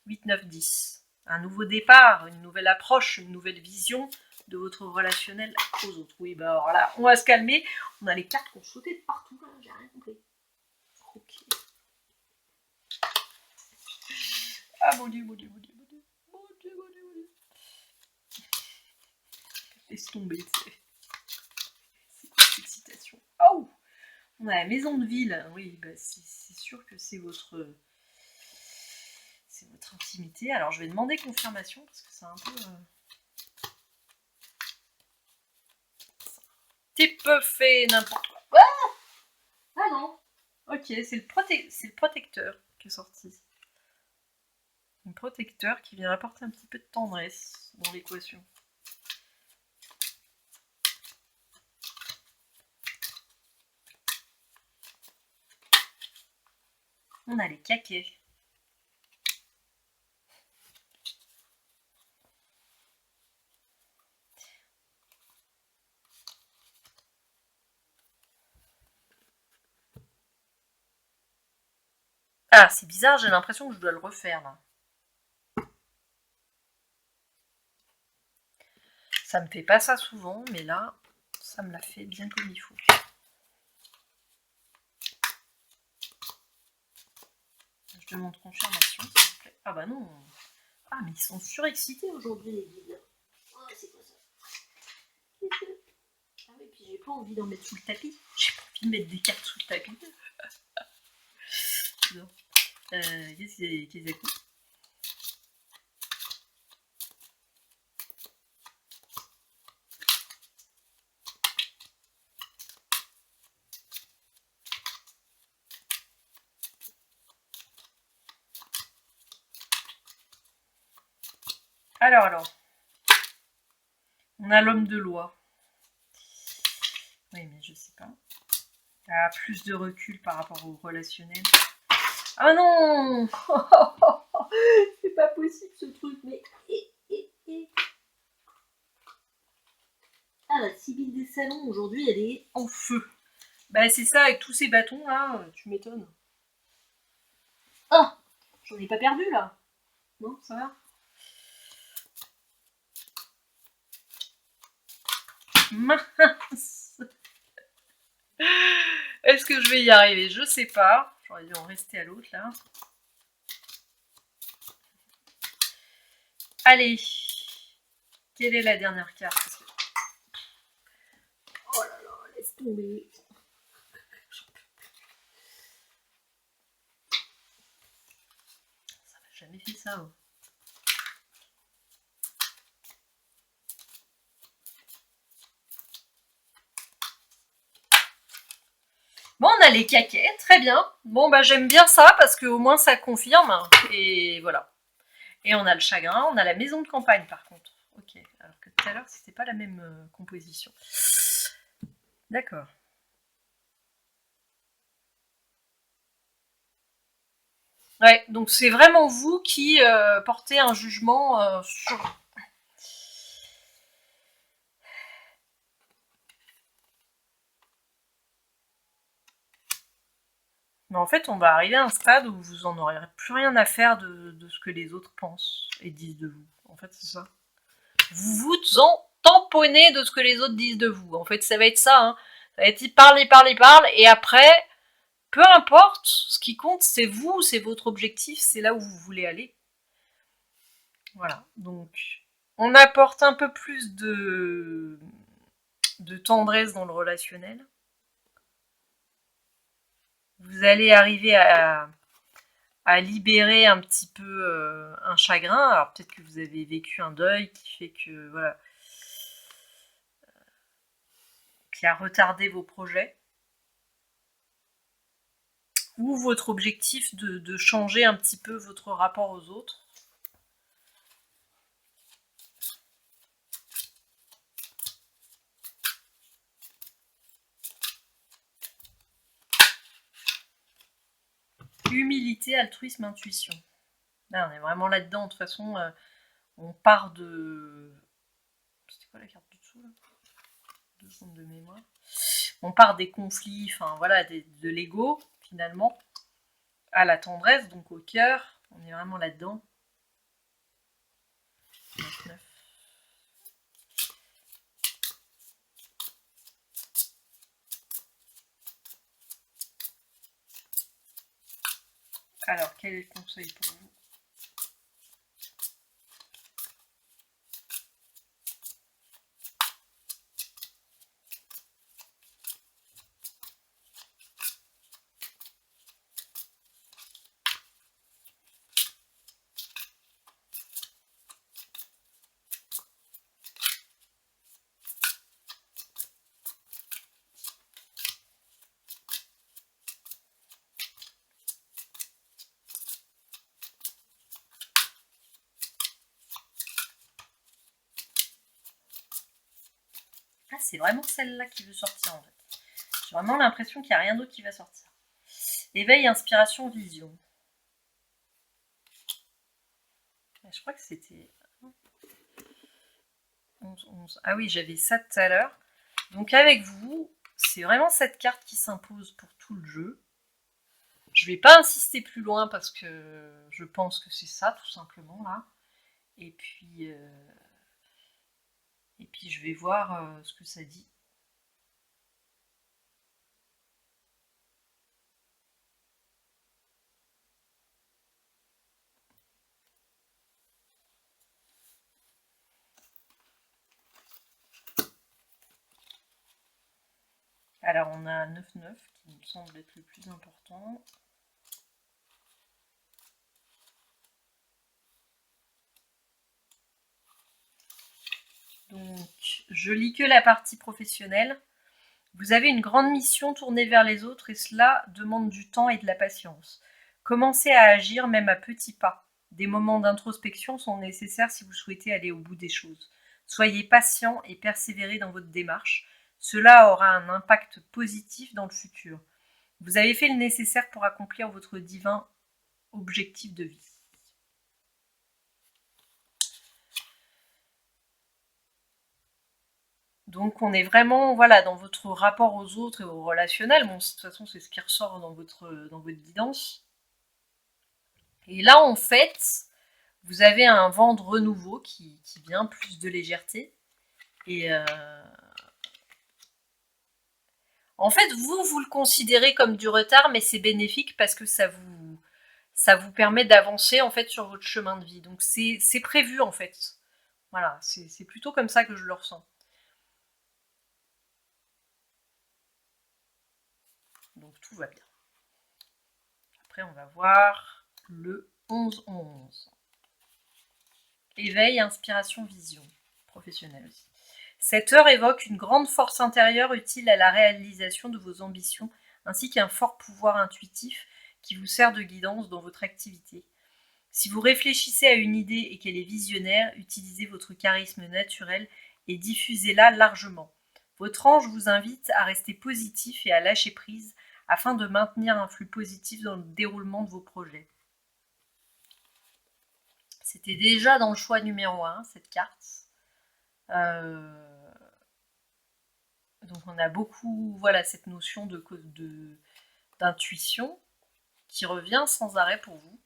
8, 9, 10. Un nouveau départ, une nouvelle approche, une nouvelle vision de votre relationnel aux autres. Oui, bah alors là, on va se calmer. On a les cartes qui ont sauté de partout, là, j'ai rien compris. Ok. Ah mon dieu, mon dieu, mon dieu, mon dieu. Mon dieu, mon dieu, mon dieu. Laisse tomber, c'est quoi cette citation? Oh, on a la maison de ville. Oui, bah c'est sûr que c'est votre intimité. Alors je vais demander confirmation parce que c'est un peu type fait n'importe quoi. Ah non. Ok, c'est le protecteur qui est sorti. Un protecteur qui vient apporter un petit peu de tendresse dans l'équation. On a les caquets. Ah, c'est bizarre, j'ai l'impression que je dois le refaire là. Ça me fait pas ça souvent, mais là, ça me l'a fait bien comme il faut. Je demande confirmation, s'il vous plaît. Ah bah non. Ah, mais ils sont surexcités aujourd'hui, les guides. Oh, c'est quoi ça? Ah oui, puis j'ai pas envie d'en mettre sous le tapis. J'ai pas envie de mettre des cartes sous le tapis. Non. Qu'est-ce qu'ils a fait? Alors. On a l'homme de loi. Oui, mais je sais pas. Ah, plus de recul par rapport au relationnel. Ah non. C'est pas possible ce truc, mais... Ah, la Sibylle des salons, aujourd'hui, elle est en feu. Bah c'est ça, avec tous ces bâtons là, tu m'étonnes. Ah, j'en ai pas perdu là. Non, ça va. Mince. Est-ce que je vais y arriver? Je sais pas. J'aurais dû en rester à l'autre là. Allez. Quelle est la dernière carte? Oh là là, laisse tomber. Ça n'a jamais fait ça. Bon, on a les caquets, très bien. Bon, bah j'aime bien ça parce qu'au moins ça confirme. Et voilà. Et on a le chagrin, on a la maison de campagne par contre. Ok, alors que tout à l'heure c'était pas la même composition. D'accord. Ouais, donc c'est vraiment vous qui portez un jugement sur Mais en fait, on va arriver à un stade où vous en aurez plus rien à faire de ce que les autres pensent et disent de vous. En fait, c'est ça. Vous vous en tamponnez de ce que les autres disent de vous. En fait, ça va être ça. Hein. Ça va être ils parlent, et après, peu importe, ce qui compte, c'est vous, c'est votre objectif, c'est là où vous voulez aller. Voilà, donc on apporte un peu plus de tendresse dans le relationnel. Vous allez arriver à libérer un petit peu un chagrin. Alors peut-être que vous avez vécu un deuil qui fait que voilà, qui a retardé vos projets. Ou votre objectif de changer un petit peu votre rapport aux autres. Humilité, altruisme, intuition. Là, on est vraiment là-dedans. De toute façon, on part de... C'était quoi la carte du dessous là 2 secondes de mémoire. On part des conflits, enfin voilà, de l'ego, finalement, à la tendresse, donc au cœur. On est vraiment là-dedans. 9, 9. Alors, quel est le conseil pour vous? Ah, c'est vraiment celle-là qui veut sortir en fait. J'ai vraiment l'impression qu'il n'y a rien d'autre qui va sortir. Éveil, inspiration, vision. Je crois que c'était 11, 11. Ah oui, j'avais ça tout à l'heure. Donc avec vous, c'est vraiment cette carte qui s'impose pour tout le jeu. Je vais pas insister plus loin parce que je pense que c'est ça tout simplement là. Et puis je vais voir ce que ça dit. Alors on a 9-9 qui me semble être le plus important. Donc je lis que la partie professionnelle. Vous avez une grande mission tournée vers les autres et cela demande du temps et de la patience. Commencez à agir même à petits pas. Des moments d'introspection sont nécessaires si vous souhaitez aller au bout des choses. Soyez patient et persévérez dans votre démarche. Cela aura un impact positif dans le futur. Vous avez fait le nécessaire pour accomplir votre divin objectif de vie. Donc on est vraiment voilà, dans votre rapport aux autres et au relationnel. Bon, de toute façon, c'est ce qui ressort dans votre guidance. Et là, en fait, vous avez un vent de renouveau qui vient, plus de légèreté. Et en fait, vous le considérez comme du retard, mais c'est bénéfique parce que ça vous permet d'avancer en fait sur votre chemin de vie. Donc c'est prévu en fait. Voilà, c'est plutôt comme ça que je le ressens. Donc tout va bien. Après, on va voir le 11-11. Éveil, inspiration, vision. Professionnel aussi. Cette heure évoque une grande force intérieure utile à la réalisation de vos ambitions, ainsi qu'un fort pouvoir intuitif qui vous sert de guidance dans votre activité. Si vous réfléchissez à une idée et qu'elle est visionnaire, utilisez votre charisme naturel et diffusez-la largement. Votre ange vous invite à rester positif et à lâcher prise afin de maintenir un flux positif dans le déroulement de vos projets. C'était déjà dans le choix numéro 1, cette carte. Donc on a beaucoup, voilà, cette notion d'intuition. qui revient sans arrêt pour vous.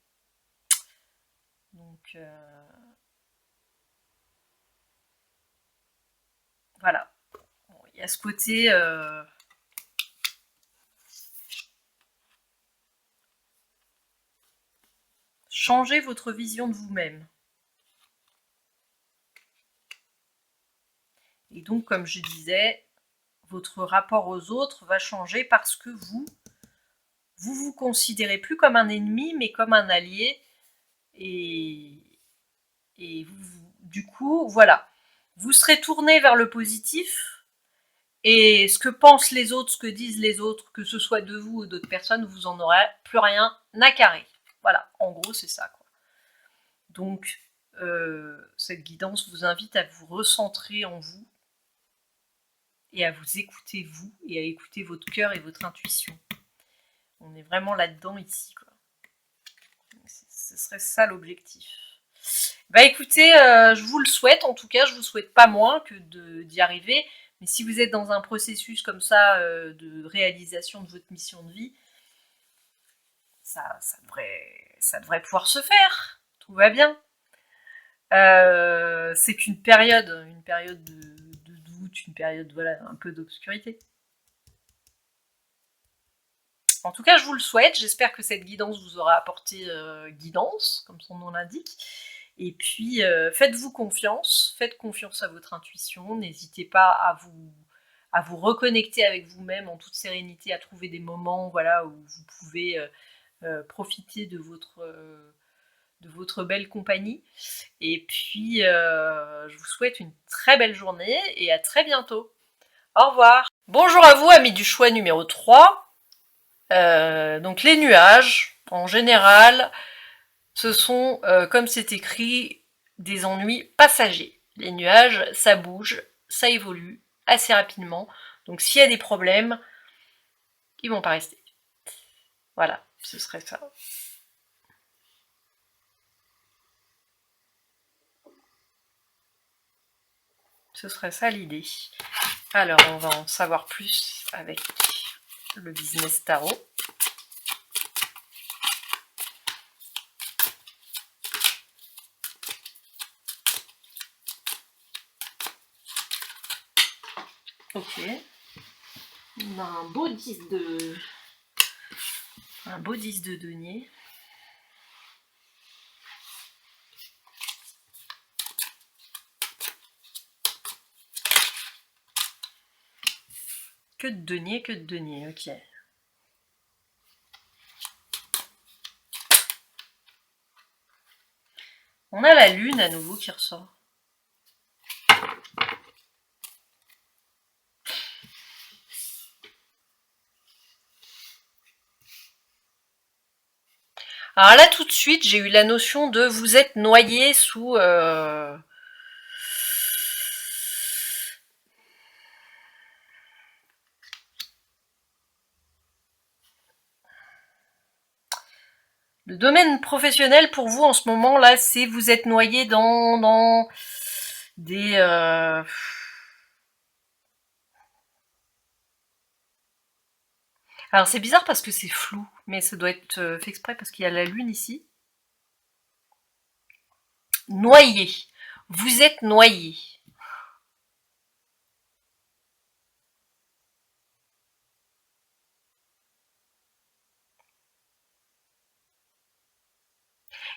Donc voilà. Bon, il y a ce côté changez votre vision de vous-même. Et donc, comme je disais, votre rapport aux autres va changer parce que vous considérez plus comme un ennemi, mais comme un allié. Et du coup, voilà. Vous serez tourné vers le positif. Et ce que pensent les autres, ce que disent les autres, que ce soit de vous ou d'autres personnes, vous en aurez plus rien à carrer. Voilà, en gros, c'est ça, quoi. Donc, cette guidance vous invite à vous recentrer en vous et à vous écouter vous et à écouter votre cœur et votre intuition. On est vraiment là-dedans ici, quoi. Ce serait ça l'objectif. Bah écoutez, je vous le souhaite, en tout cas, je vous souhaite pas moins que d'y arriver. Mais si vous êtes dans un processus comme ça de réalisation de votre mission de vie, ça devrait pouvoir se faire. Tout va bien. C'est qu'une période de doute, une période voilà, un peu d'obscurité. En tout cas, je vous le souhaite. J'espère que cette guidance vous aura apporté guidance, comme son nom l'indique. Et puis, faites-vous confiance. Faites confiance à votre intuition. N'hésitez pas à vous reconnecter avec vous-même en toute sérénité, à trouver des moments voilà, où vous pouvez profiter de votre belle compagnie. Et puis, je vous souhaite une très belle journée et à très bientôt. Au revoir. Bonjour à vous, amis du choix numéro 3. Donc les nuages, en général, ce sont, comme c'est écrit, des ennuis passagers. Les nuages, ça bouge, ça évolue assez rapidement. Donc s'il y a des problèmes, ils vont pas rester. Voilà, ce serait ça. Ce serait ça l'idée. Alors, on va en savoir plus avec le business tarot. Ok. On a un beau 10 de denier. Que de denier, ok. On a la lune à nouveau qui ressort. Alors là, tout de suite, j'ai eu la notion de vous êtes noyé sous... Le domaine professionnel pour vous en ce moment là, c'est vous êtes noyé dans des... Alors c'est bizarre parce que c'est flou, mais ça doit être fait exprès parce qu'il y a la lune ici. Noyé. Vous êtes noyé.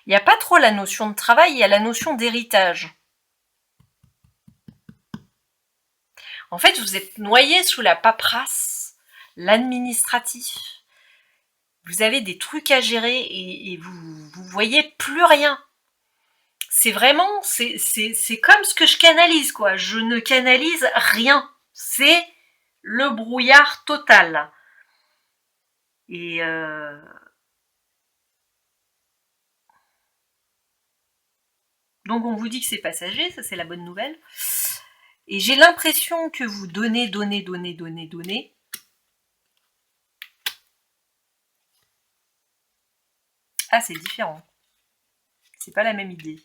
Il n'y a pas trop la notion de travail, il y a la notion d'héritage. En fait, vous êtes noyé sous la paperasse, l'administratif. Vous avez des trucs à gérer et vous voyez plus rien. C'est vraiment, c'est comme ce que je canalise, quoi. Je ne canalise rien. C'est le brouillard total. Et donc on vous dit que c'est passager, ça c'est la bonne nouvelle. Et j'ai l'impression que vous donnez. Ah, c'est différent. C'est pas la même idée.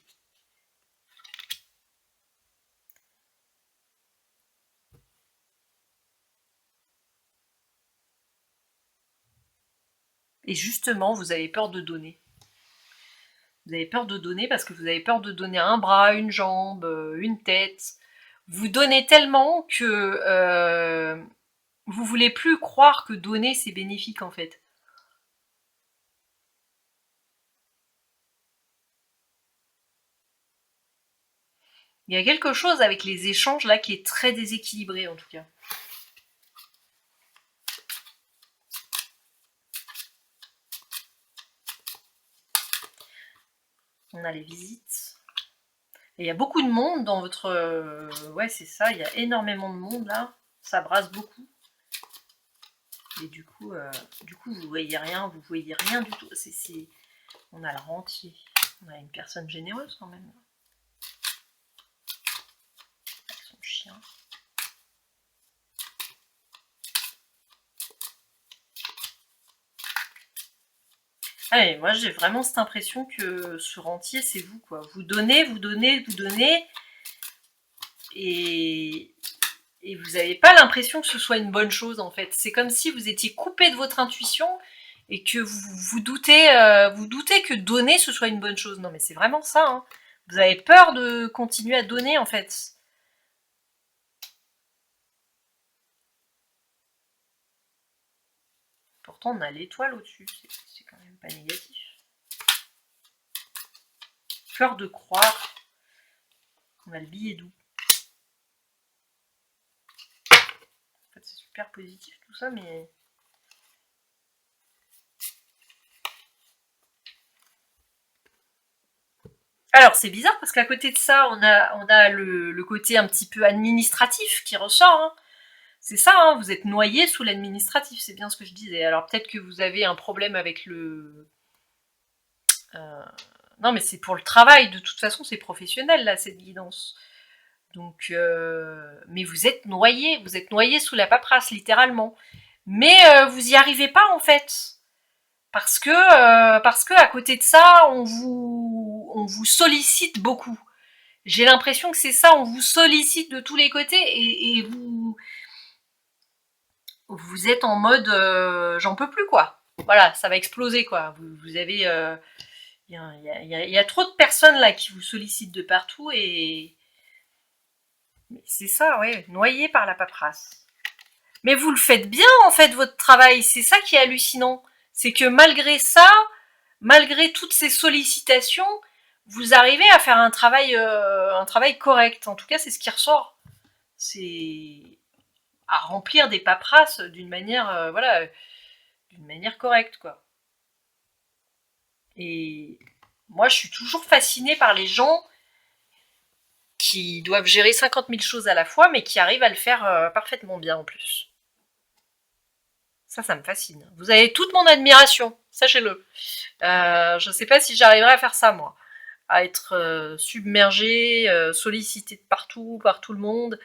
Et justement, vous avez peur de donner. Vous avez peur de donner parce que vous avez peur de donner un bras, une jambe, une tête. Vous donnez tellement que vous voulez plus croire que donner c'est bénéfique en fait. Il y a quelque chose avec les échanges là qui est très déséquilibré en tout cas. On a les visites. Et il y a beaucoup de monde dans votre... ouais, c'est ça, il y a énormément de monde là. Ça brasse beaucoup. Et du coup, vous voyez rien, vous voyez rien du tout. On a le rentier. On a une personne généreuse quand même. Avec son chien. Ah, et moi j'ai vraiment cette impression que ce rentier c'est vous quoi. Vous donnez, vous donnez, vous donnez. Et vous n'avez pas l'impression que ce soit une bonne chose en fait. C'est comme si vous étiez coupé de votre intuition et que vous doutez que donner ce soit une bonne chose. Non mais c'est vraiment ça. Hein. Vous avez peur de continuer à donner en fait. Pourtant on a l'étoile au-dessus, c'est quand même pas négatif. Peur de croire. On a le billet doux. En fait c'est super positif tout ça mais... Alors c'est bizarre parce qu'à côté de ça, on a le côté un petit peu administratif qui ressort. Hein. C'est ça, hein, vous êtes noyé sous l'administratif, c'est bien ce que je disais. Alors peut-être que vous avez un problème avec le... Non mais c'est pour le travail, de toute façon c'est professionnel là, cette guidance. Donc, mais vous êtes noyé sous la paperasse, littéralement. Mais vous y arrivez pas en fait. Parce que à côté de ça, on vous sollicite beaucoup. J'ai l'impression que c'est ça, on vous sollicite de tous les côtés et vous êtes en mode j'en peux plus quoi. Voilà, ça va exploser quoi. Vous avez il y a trop de personnes là qui vous sollicitent de partout et c'est ça, ouais, noyé par la paperasse. Mais vous le faites bien en fait votre travail, c'est ça qui est hallucinant. C'est que malgré ça, malgré toutes ces sollicitations, vous arrivez à faire un travail correct. En tout cas, c'est ce qui ressort. C'est à remplir des paperasses d'une manière, d'une manière correcte, quoi. Et moi, je suis toujours fascinée par les gens qui doivent gérer 50 000 choses à la fois, mais qui arrivent à le faire parfaitement bien en plus. Ça me fascine. Vous avez toute mon admiration, sachez-le. Je ne sais pas si j'arriverai à faire ça, moi. À être submergée, sollicitée de partout, par tout le monde,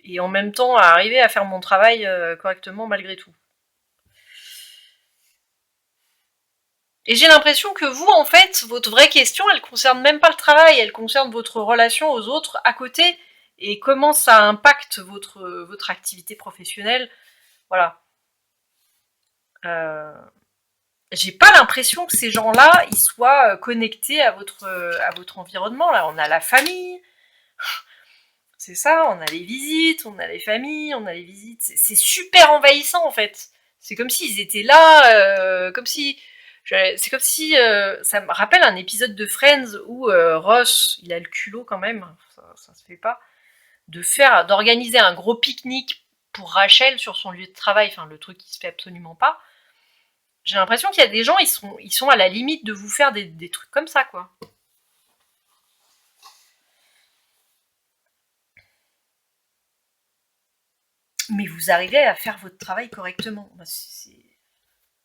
et en même temps à arriver à faire mon travail correctement malgré tout. Et j'ai l'impression que vous, en fait, votre vraie question, elle concerne même pas le travail, elle concerne votre relation aux autres à côté, et comment ça impacte votre activité professionnelle. Voilà. J'ai pas l'impression que ces gens-là, ils soient connectés à votre environnement. Là, on a la famille, c'est ça, on a les visites, on a les familles, on a les visites. C'est super envahissant en fait. C'est comme s'ils étaient là, comme si... C'est comme si... ça me rappelle un épisode de Friends où Ross, il a le culot quand même, ça se fait pas, d'organiser un gros pique-nique pour Rachel sur son lieu de travail, enfin le truc qui se fait absolument pas. J'ai l'impression qu'il y a des gens, ils sont à la limite de vous faire des trucs comme ça, quoi. Mais vous arrivez à faire votre travail correctement. Bah,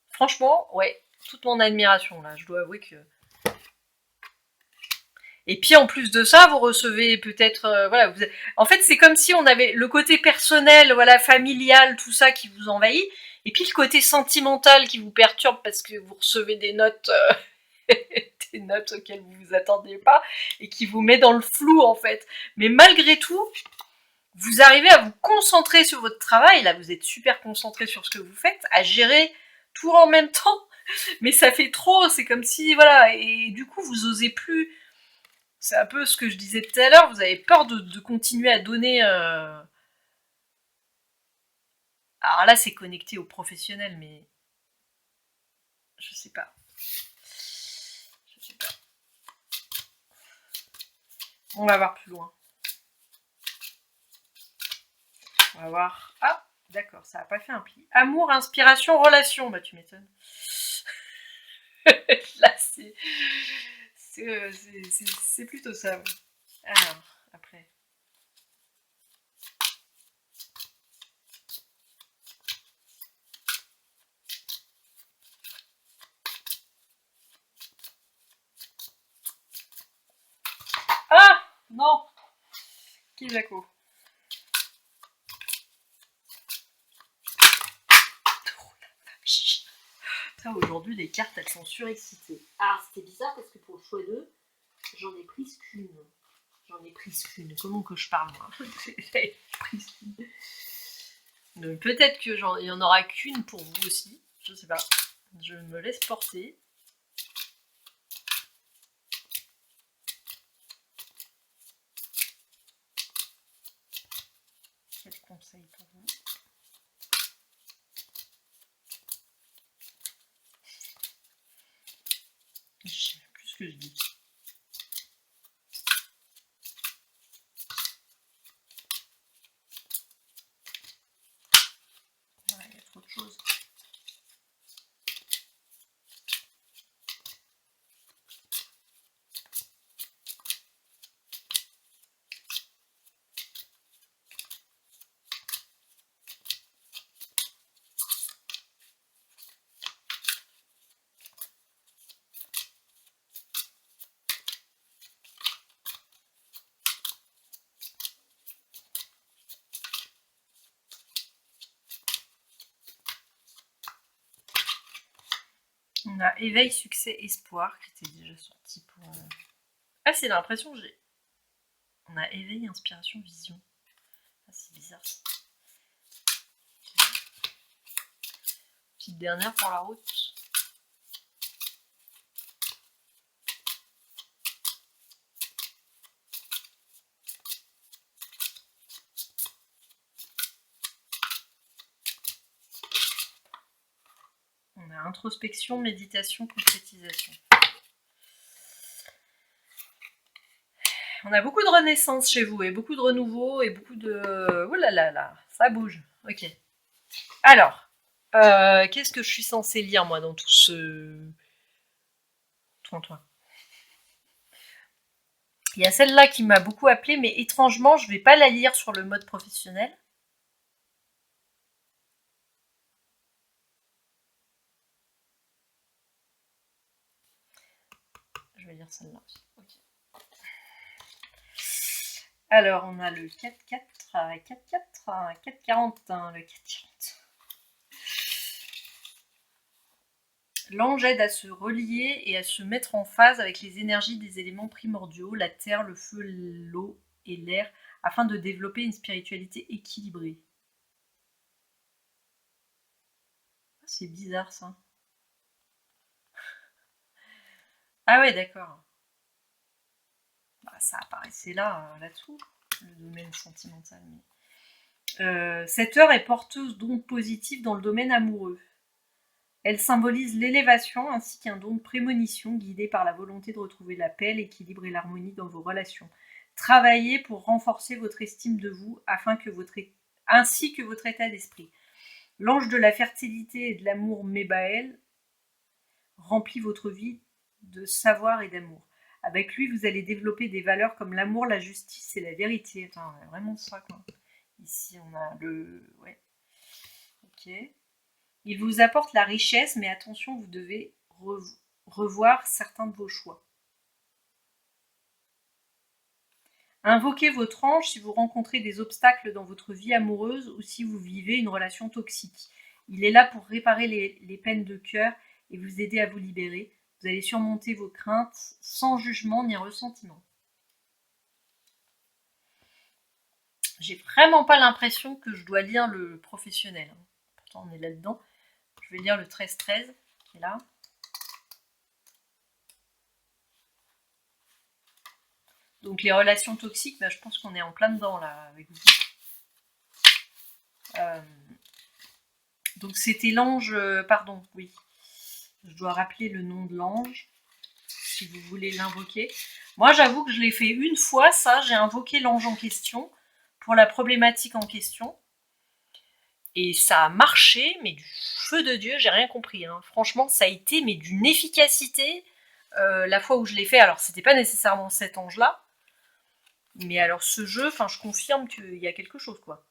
franchement, ouais, toute mon admiration, là, je dois avouer que... Et puis en plus de ça, vous recevez peut-être... voilà, en fait, c'est comme si on avait le côté personnel, voilà, familial, tout ça qui vous envahit, et puis le côté sentimental qui vous perturbe parce que vous recevez des notes... des notes auxquelles vous vous attendiez pas, et qui vous met dans le flou, en fait. Mais malgré tout, vous arrivez à vous concentrer sur votre travail, là vous êtes super concentré sur ce que vous faites, à gérer tout en même temps, Mais ça fait trop, c'est comme si, voilà, et du coup vous osez plus. C'est un peu ce que je disais tout à l'heure, vous avez peur de continuer à donner. Alors là, c'est connecté au professionnel, mais je sais pas. Je sais pas. On va voir plus loin. On va voir. Ah, d'accord, ça a pas fait un pli. Amour, inspiration, relation. Bah, tu m'étonnes. Là, c'est plutôt ça. Ouais. Alors, après. Ah non, Kizako. Aujourd'hui, les cartes, elles sont surexcitées. Alors, c'était bizarre parce que pour le choix 2, j'en ai prise qu'une. J'en ai prise qu'une. Comment que je parle, moi? J'ai prise qu'une. Peut-être qu'il y en aura qu'une pour vous aussi. Je sais pas. Je me laisse porter. Quel conseil pour vous? Je sais même plus ce que je dis. Ouais, il y a trop de choses. On a éveil, succès, espoir qui était déjà sorti pour. Ah, c'est l'impression que j'ai. On a éveil, inspiration, vision. Ah, c'est bizarre ça. Petite dernière pour la route. On a introspection, méditation, concrétisation. On a beaucoup de renaissance chez vous et beaucoup de renouveau et beaucoup de. Ouh là là là, ça bouge. Ok. Alors, qu'est-ce que je suis censée lire moi dans tout ce. Toi. Il y a celle-là qui m'a beaucoup appelée, mais étrangement, je vais pas la lire sur le mode professionnel. Je vais lire celle-là aussi. Okay. Alors, on a le 4-4, 4-4, 4-40, le 4-40. L'ange aide à se relier et à se mettre en phase avec les énergies des éléments primordiaux, la terre, le feu, l'eau et l'air, afin de développer une spiritualité équilibrée. C'est bizarre ça. Ah ouais, d'accord. Bah, ça apparaissait là-dessous, le domaine sentimental. Mais... cette heure est porteuse d'ondes positives dans le domaine amoureux. Elle symbolise l'élévation ainsi qu'un don de prémonition guidé par la volonté de retrouver la paix, l'équilibre et l'harmonie dans vos relations. Travaillez pour renforcer votre estime de vous ainsi que votre état d'esprit. L'ange de la fertilité et de l'amour Mébaël remplit votre vie de savoir et d'amour. Avec lui, vous allez développer des valeurs comme l'amour, la justice et la vérité. Attends, on a vraiment ça, quoi. Ici, on a le... Ouais. Ok. Il vous apporte la richesse, mais attention, vous devez revoir certains de vos choix. Invoquez votre ange si vous rencontrez des obstacles dans votre vie amoureuse ou si vous vivez une relation toxique. Il est là pour réparer les peines de cœur et vous aider à vous libérer. Vous allez surmonter vos craintes sans jugement ni ressentiment. J'ai vraiment pas l'impression que je dois lire le professionnel. Pourtant, on est là-dedans. Je vais lire le 13-13 qui est là. Donc les relations toxiques, bah, je pense qu'on est en plein dedans là avec vous. Donc c'était l'ange, pardon, oui. Je dois rappeler le nom de l'ange, si vous voulez l'invoquer. Moi j'avoue que je l'ai fait une fois, ça, j'ai invoqué l'ange en question, pour la problématique en question. Et ça a marché, mais du feu de Dieu, j'ai rien compris. Hein. Franchement, ça a été mais d'une efficacité. La fois où je l'ai fait, alors c'était pas nécessairement cet ange-là, mais alors ce jeu, enfin je confirme qu'il y a quelque chose quoi.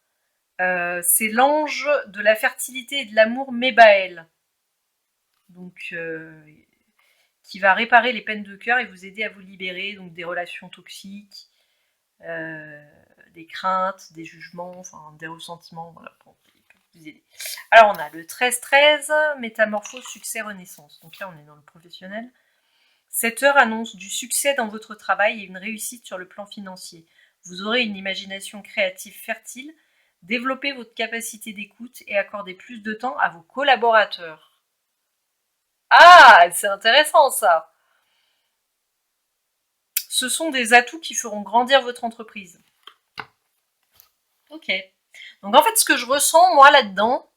C'est l'ange de la fertilité et de l'amour Mébaël. Donc qui va réparer les peines de cœur et vous aider à vous libérer donc des relations toxiques, des craintes, des jugements, enfin des ressentiments, voilà, pour vous aider. Alors on a le 13-13, métamorphose, succès, renaissance. Donc là on est dans le professionnel. Cette heure annonce du succès dans votre travail et une réussite sur le plan financier. Vous aurez une imagination créative fertile, développez votre capacité d'écoute et accordez plus de temps à vos collaborateurs. Ah, c'est intéressant ça. Ce sont des atouts qui feront grandir votre entreprise. Ok. Donc en fait, ce que je ressens, moi, là-dedans,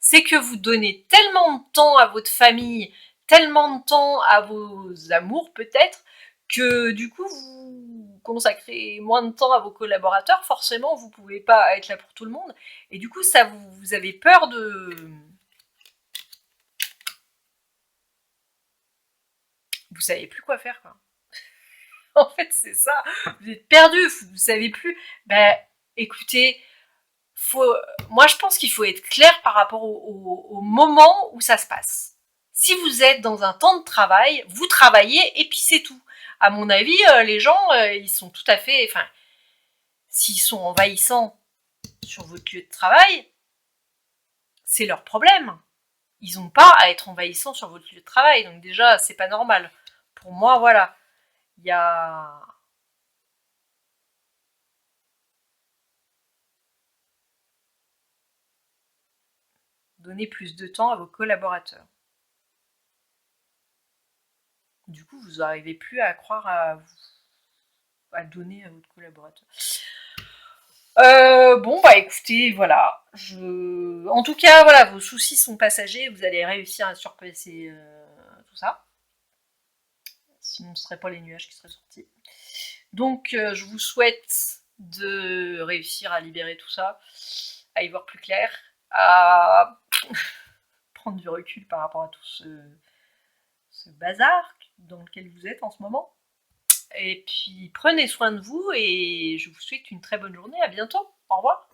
c'est que vous donnez tellement de temps à votre famille, tellement de temps à vos amours, peut-être, que du coup, vous consacrez moins de temps à vos collaborateurs. Forcément, vous ne pouvez pas être là pour tout le monde. Et du coup, ça, vous avez peur de... Vous savez plus quoi faire, quoi. En fait, c'est ça. Vous êtes perdu, vous savez plus. Ben, écoutez, moi je pense qu'il faut être clair par rapport au moment où ça se passe. Si vous êtes dans un temps de travail, vous travaillez et puis c'est tout. À mon avis, les gens, ils sont tout à fait... Enfin, s'ils sont envahissants sur votre lieu de travail, c'est leur problème. Ils n'ont pas à être envahissants sur votre lieu de travail. Donc déjà, c'est pas normal. Pour moi, voilà. Il y a... Donner plus de temps à vos collaborateurs. Du coup, vous n'arrivez plus à croire à donner à votre collaborateur. Bon, bah écoutez, voilà. En tout cas, voilà, vos soucis sont passagers. Vous allez réussir à surpasser tout ça. Sinon, ce ne seraient pas les nuages qui seraient sortis. Donc, je vous souhaite de réussir à libérer tout ça, à y voir plus clair, à prendre du recul par rapport à tout ce bazar dans lequel vous êtes en ce moment. Et puis, prenez soin de vous et je vous souhaite une très bonne journée. À bientôt. Au revoir.